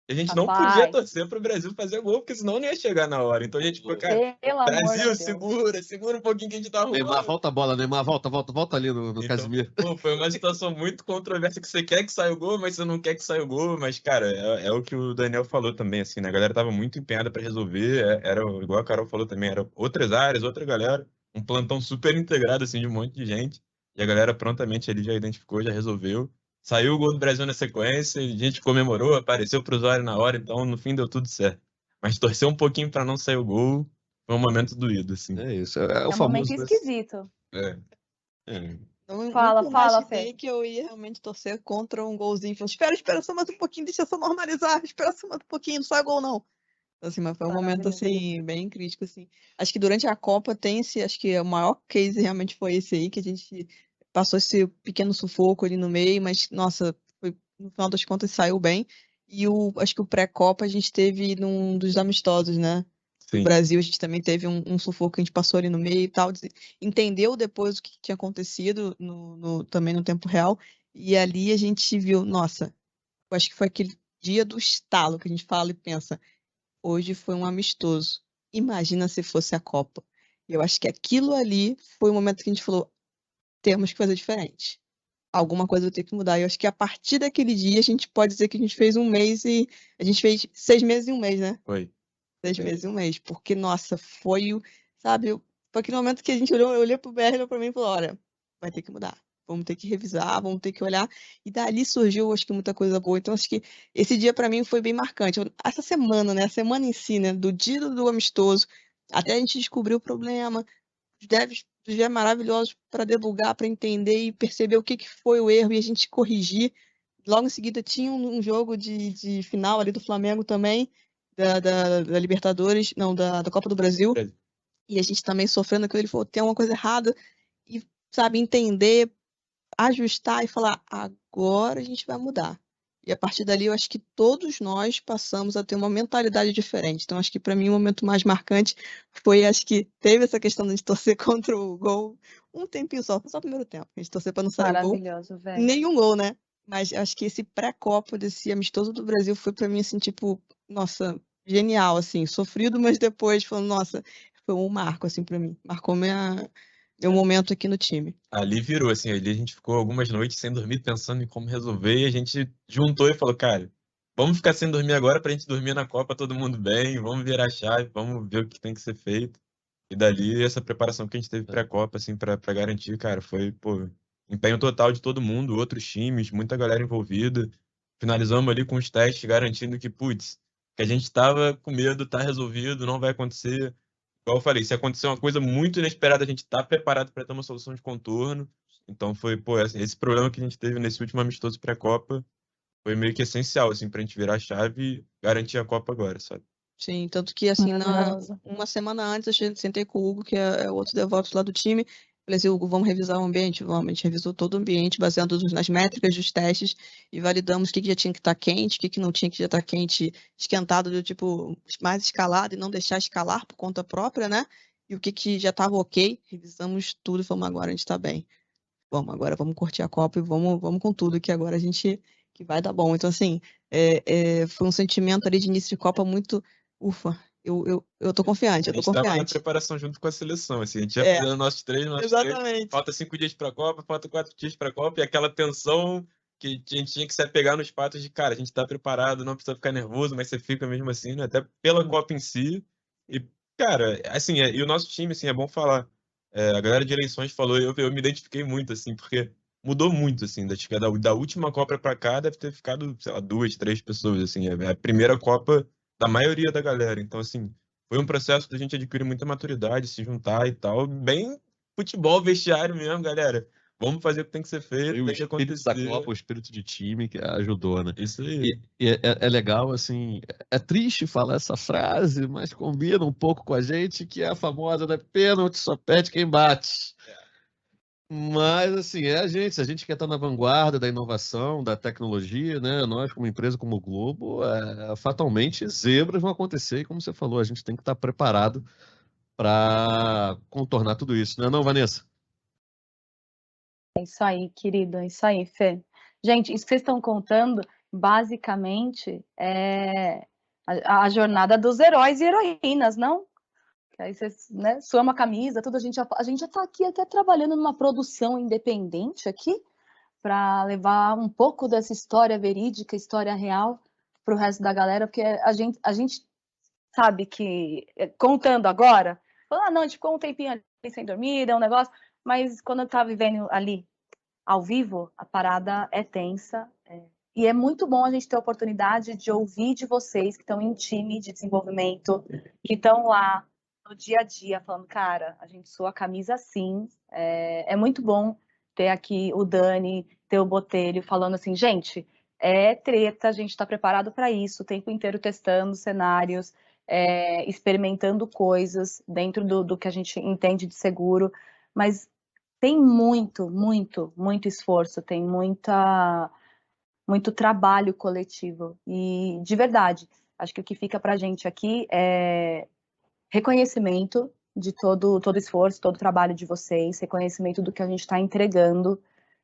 e a gente não podia Rapaz, torcer para o Brasil fazer gol, porque senão não ia chegar na hora. Então a gente ficou, cara, pelo amor de Brasil, Deus. segura um pouquinho que a gente tá Neymar, arrumando. volta a bola, Neymar, volta ali no Então, Casimiro. pô, foi uma situação muito controversa que você quer que saia o gol, mas você não quer que saia o gol. Mas, cara, é o que o Daniel falou também, assim, né? A galera tava muito empenhada para resolver. Era, igual a Carol falou também, era outras áreas, outra galera. Um plantão super integrado, assim, de um monte de gente. E a galera prontamente ali já identificou, já resolveu. Saiu o gol do Brasil na sequência, a gente comemorou, apareceu pro usuário na hora, então no fim deu tudo certo. Mas torcer um pouquinho para não sair o gol foi um momento doído, assim. É isso, é o É um momento famoso. esquisito. É. Não, Fala, nunca fala, imaginei Fê. que eu ia realmente torcer contra um golzinho. Falei, espera só mais um pouquinho, deixa eu só normalizar. Espera só mais um pouquinho, não sai gol, não. Assim, mas foi um momento, Maravilhoso. assim, bem crítico, assim. Acho que durante a Copa tem esse, acho que o maior case realmente foi esse aí, que a gente passou esse pequeno sufoco ali no meio, mas, nossa, no final das contas saiu bem. E acho que o pré-Copa a gente teve num dos amistosos, né? Do Sim. Brasil, a gente também teve um sufoco que a gente passou ali no meio e tal. Entendeu depois o que tinha acontecido também no tempo real. E ali a gente viu, nossa, eu acho que foi aquele dia do estalo que a gente fala e pensa. Hoje foi um amistoso. Imagina se fosse a Copa. E eu acho que aquilo ali foi o momento que a gente falou: temos que fazer diferente. Alguma coisa vai ter que mudar. E eu acho que a partir daquele dia a gente pode dizer que a gente fez um mês e. A gente fez 6 meses e um mês, né? Foi. 6 meses e um mês. Porque, nossa, sabe, foi aquele momento que a gente olhou, eu olhei pro BR, olhou pra mim e falou: olha, vai ter que mudar. Vamos ter que revisar, vamos ter que olhar. E dali surgiu, acho que muita coisa boa. Então, acho que esse dia para mim foi bem marcante. Essa semana, né? A semana em si, né? Do dia do amistoso, até a gente descobrir o problema, os devs dos dias maravilhosos para debugar, para entender e perceber o que foi o erro e a gente corrigir. Logo em seguida tinha um jogo de final ali do Flamengo também, da Libertadores, não, da Copa do Brasil. E a gente também sofrendo aquilo, ele falou, tem uma coisa errada. E, sabe, entender, ajustar e falar, agora a gente vai mudar. E a partir dali, eu acho que todos nós passamos a ter uma mentalidade diferente. Então, acho que para mim o momento mais marcante foi, acho que teve essa questão de torcer contra o gol um tempinho só o primeiro tempo. A gente torcer para não sair gol. Maravilhoso, velho. Nenhum gol, né? Mas acho que esse pré-copa desse amistoso do Brasil foi para mim, assim, tipo, nossa, genial, assim. Sofrido, mas depois falando, nossa, foi um marco, assim, para mim. Marcou meu momento aqui no time. Ali virou, assim, ali a gente ficou algumas noites sem dormir, pensando em como resolver, e a gente juntou e falou, cara, vamos ficar sem dormir agora pra gente dormir na Copa todo mundo bem, vamos virar a chave, vamos ver o que tem que ser feito. E dali, essa preparação que a gente teve pré-Copa, assim, pra garantir, cara, foi, pô, empenho total de todo mundo, outros times, muita galera envolvida. Finalizamos ali com os testes, garantindo que, putz, que a gente tava com medo, tá resolvido, não vai acontecer. Igual eu falei, se acontecer uma coisa muito inesperada, a gente tá preparado para ter uma solução de contorno. Então foi, pô, esse problema que a gente teve nesse último amistoso pré-Copa foi meio que essencial, assim, pra gente virar a chave e garantir a Copa agora, sabe? Sim, tanto que, assim, Maravilhoso. uma semana antes, eu sentei com o Hugo, que é o outro DevOps lá do time. Falei assim, Hugo, vamos revisar o ambiente? Vamos. A gente revisou todo o ambiente, baseado nas métricas dos testes, e validamos o que já tinha que estar quente, o que não tinha que já estar quente, esquentado, do tipo, mais escalado, e não deixar escalar por conta própria, né? E o que já estava ok. Revisamos tudo e falamos, agora a gente está bem. Agora vamos curtir a Copa e vamos com tudo, que agora a gente que vai dar bom. Então, assim, foi um sentimento ali de início de Copa muito, ufa, eu tô confiante, A eu tô gente tava na confiante. preparação junto com a seleção, assim, a gente ia fazendo nossos treinos, Exatamente. falta 5 dias pra Copa, falta 4 dias pra Copa, e aquela tensão que a gente tinha que se apegar nos fatos de, cara, a gente tá preparado, não precisa ficar nervoso, mas você fica mesmo assim, né? Até pela Copa em si. E, cara, assim, e o nosso time, assim, é bom falar, a galera de eleições falou, eu me identifiquei muito, assim, porque mudou muito, assim, da última Copa pra cá deve ter ficado, sei lá, 2, 3 pessoas, assim, é a primeira Copa da maioria da galera, então, assim, foi um processo da gente adquirir muita maturidade, se juntar e tal, bem futebol, vestiário mesmo, galera. Vamos fazer o que tem que ser feito, E o tem que espírito da acontecer. Copa, o espírito de time que ajudou, né? Isso aí. E é legal, assim, é triste falar essa frase, mas combina um pouco com a gente, que é a famosa, né? Pênalti só perde quem bate. Mas, assim, se a gente quer estar na vanguarda da inovação, da tecnologia, né? Nós, como empresa, como Globo, fatalmente zebras vão acontecer e, como você falou, a gente tem que estar preparado para contornar tudo isso, não é não, Vanessa? É isso aí, querido, é isso aí, Fê. Gente, isso que vocês estão contando, basicamente, é a jornada dos heróis e heroínas, não? Aí vocês, né, suam a camisa, tudo, a gente já está aqui até trabalhando numa produção independente aqui, para levar um pouco dessa história verídica, história real, para o resto da galera, porque a gente sabe que, contando agora, não, a gente ficou um tempinho ali sem dormir, é um negócio, mas quando tá vivendo ali, ao vivo, a parada é tensa, e é muito bom a gente ter a oportunidade de ouvir de vocês que estão em time de desenvolvimento, que estão lá no dia a dia, falando, cara, a gente sua a camisa sim, é muito bom ter aqui o Dani, ter o Botelho falando assim, gente, é treta, a gente está preparado para isso, o tempo inteiro testando cenários, experimentando coisas dentro do que a gente entende de seguro, mas tem muito esforço, tem muito trabalho coletivo, e de verdade, acho que o que fica para a gente aqui é reconhecimento de todo esforço, todo o trabalho de vocês, reconhecimento do que a gente está entregando,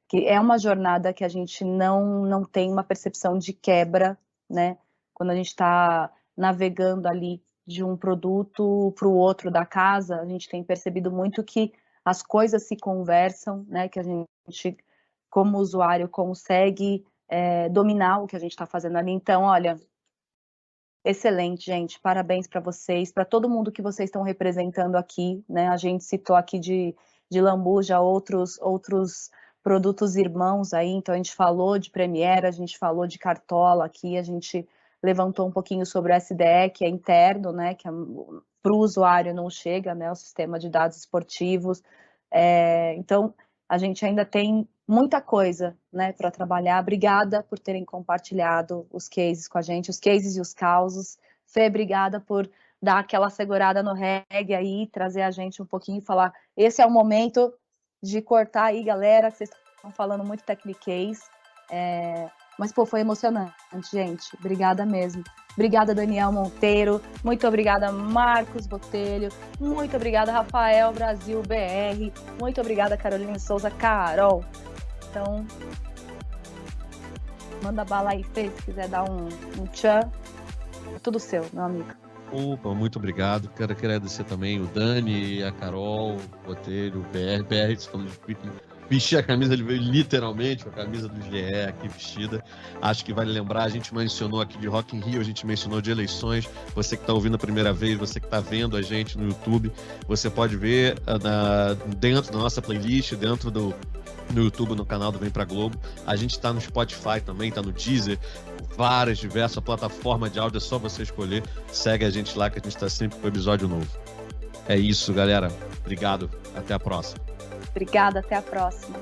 que é uma jornada que a gente não tem uma percepção de quebra, né? Quando a gente está navegando ali de um produto para o outro da casa, a gente tem percebido muito que as coisas se conversam, né? Que a gente, como usuário, consegue dominar o que a gente está fazendo ali. Então, olha, excelente, gente. Parabéns para vocês, para todo mundo que vocês estão representando aqui, né? A gente citou aqui de Lambuja outros produtos irmãos aí, então a gente falou de Premiere, a gente falou de Cartola aqui, a gente levantou um pouquinho sobre o SDE, que é interno, né? Que para o usuário não chega, né? O sistema de dados esportivos. Então, a gente ainda tem muita coisa, né, para trabalhar. Obrigada por terem compartilhado os cases com a gente, os cases e os causos. Fê, obrigada por dar aquela segurada no reggae aí, trazer a gente um pouquinho e falar, esse é o momento de cortar aí, galera, que vocês estão falando muito Technicase. Mas, pô, foi emocionante, gente. Obrigada mesmo. Obrigada, Daniel Monteiro. Muito obrigada, Marcos Botelho. Muito obrigada, Rafael Brasil BR. Muito obrigada, Carolina Souza Carol. Então, manda bala aí, Fê, se quiser dar um tchan. É tudo seu, meu amigo. Opa, muito obrigado. Quero agradecer também o Dani, a Carol, o Botelho, o BR, falando de vestir a camisa, ele veio literalmente com a camisa do GE aqui vestida. Acho que vale lembrar, a gente mencionou aqui de Rock in Rio, a gente mencionou de eleições. Você que está ouvindo a primeira vez, você que está vendo a gente no YouTube, você pode ver dentro da nossa playlist, no YouTube, no canal do Vem Pra Globo. A gente está no Spotify também, está no Deezer, diversas plataformas de áudio, é só você escolher. Segue a gente lá que a gente está sempre com episódio novo. É isso, galera. Obrigado. Até a próxima. Obrigada, até a próxima.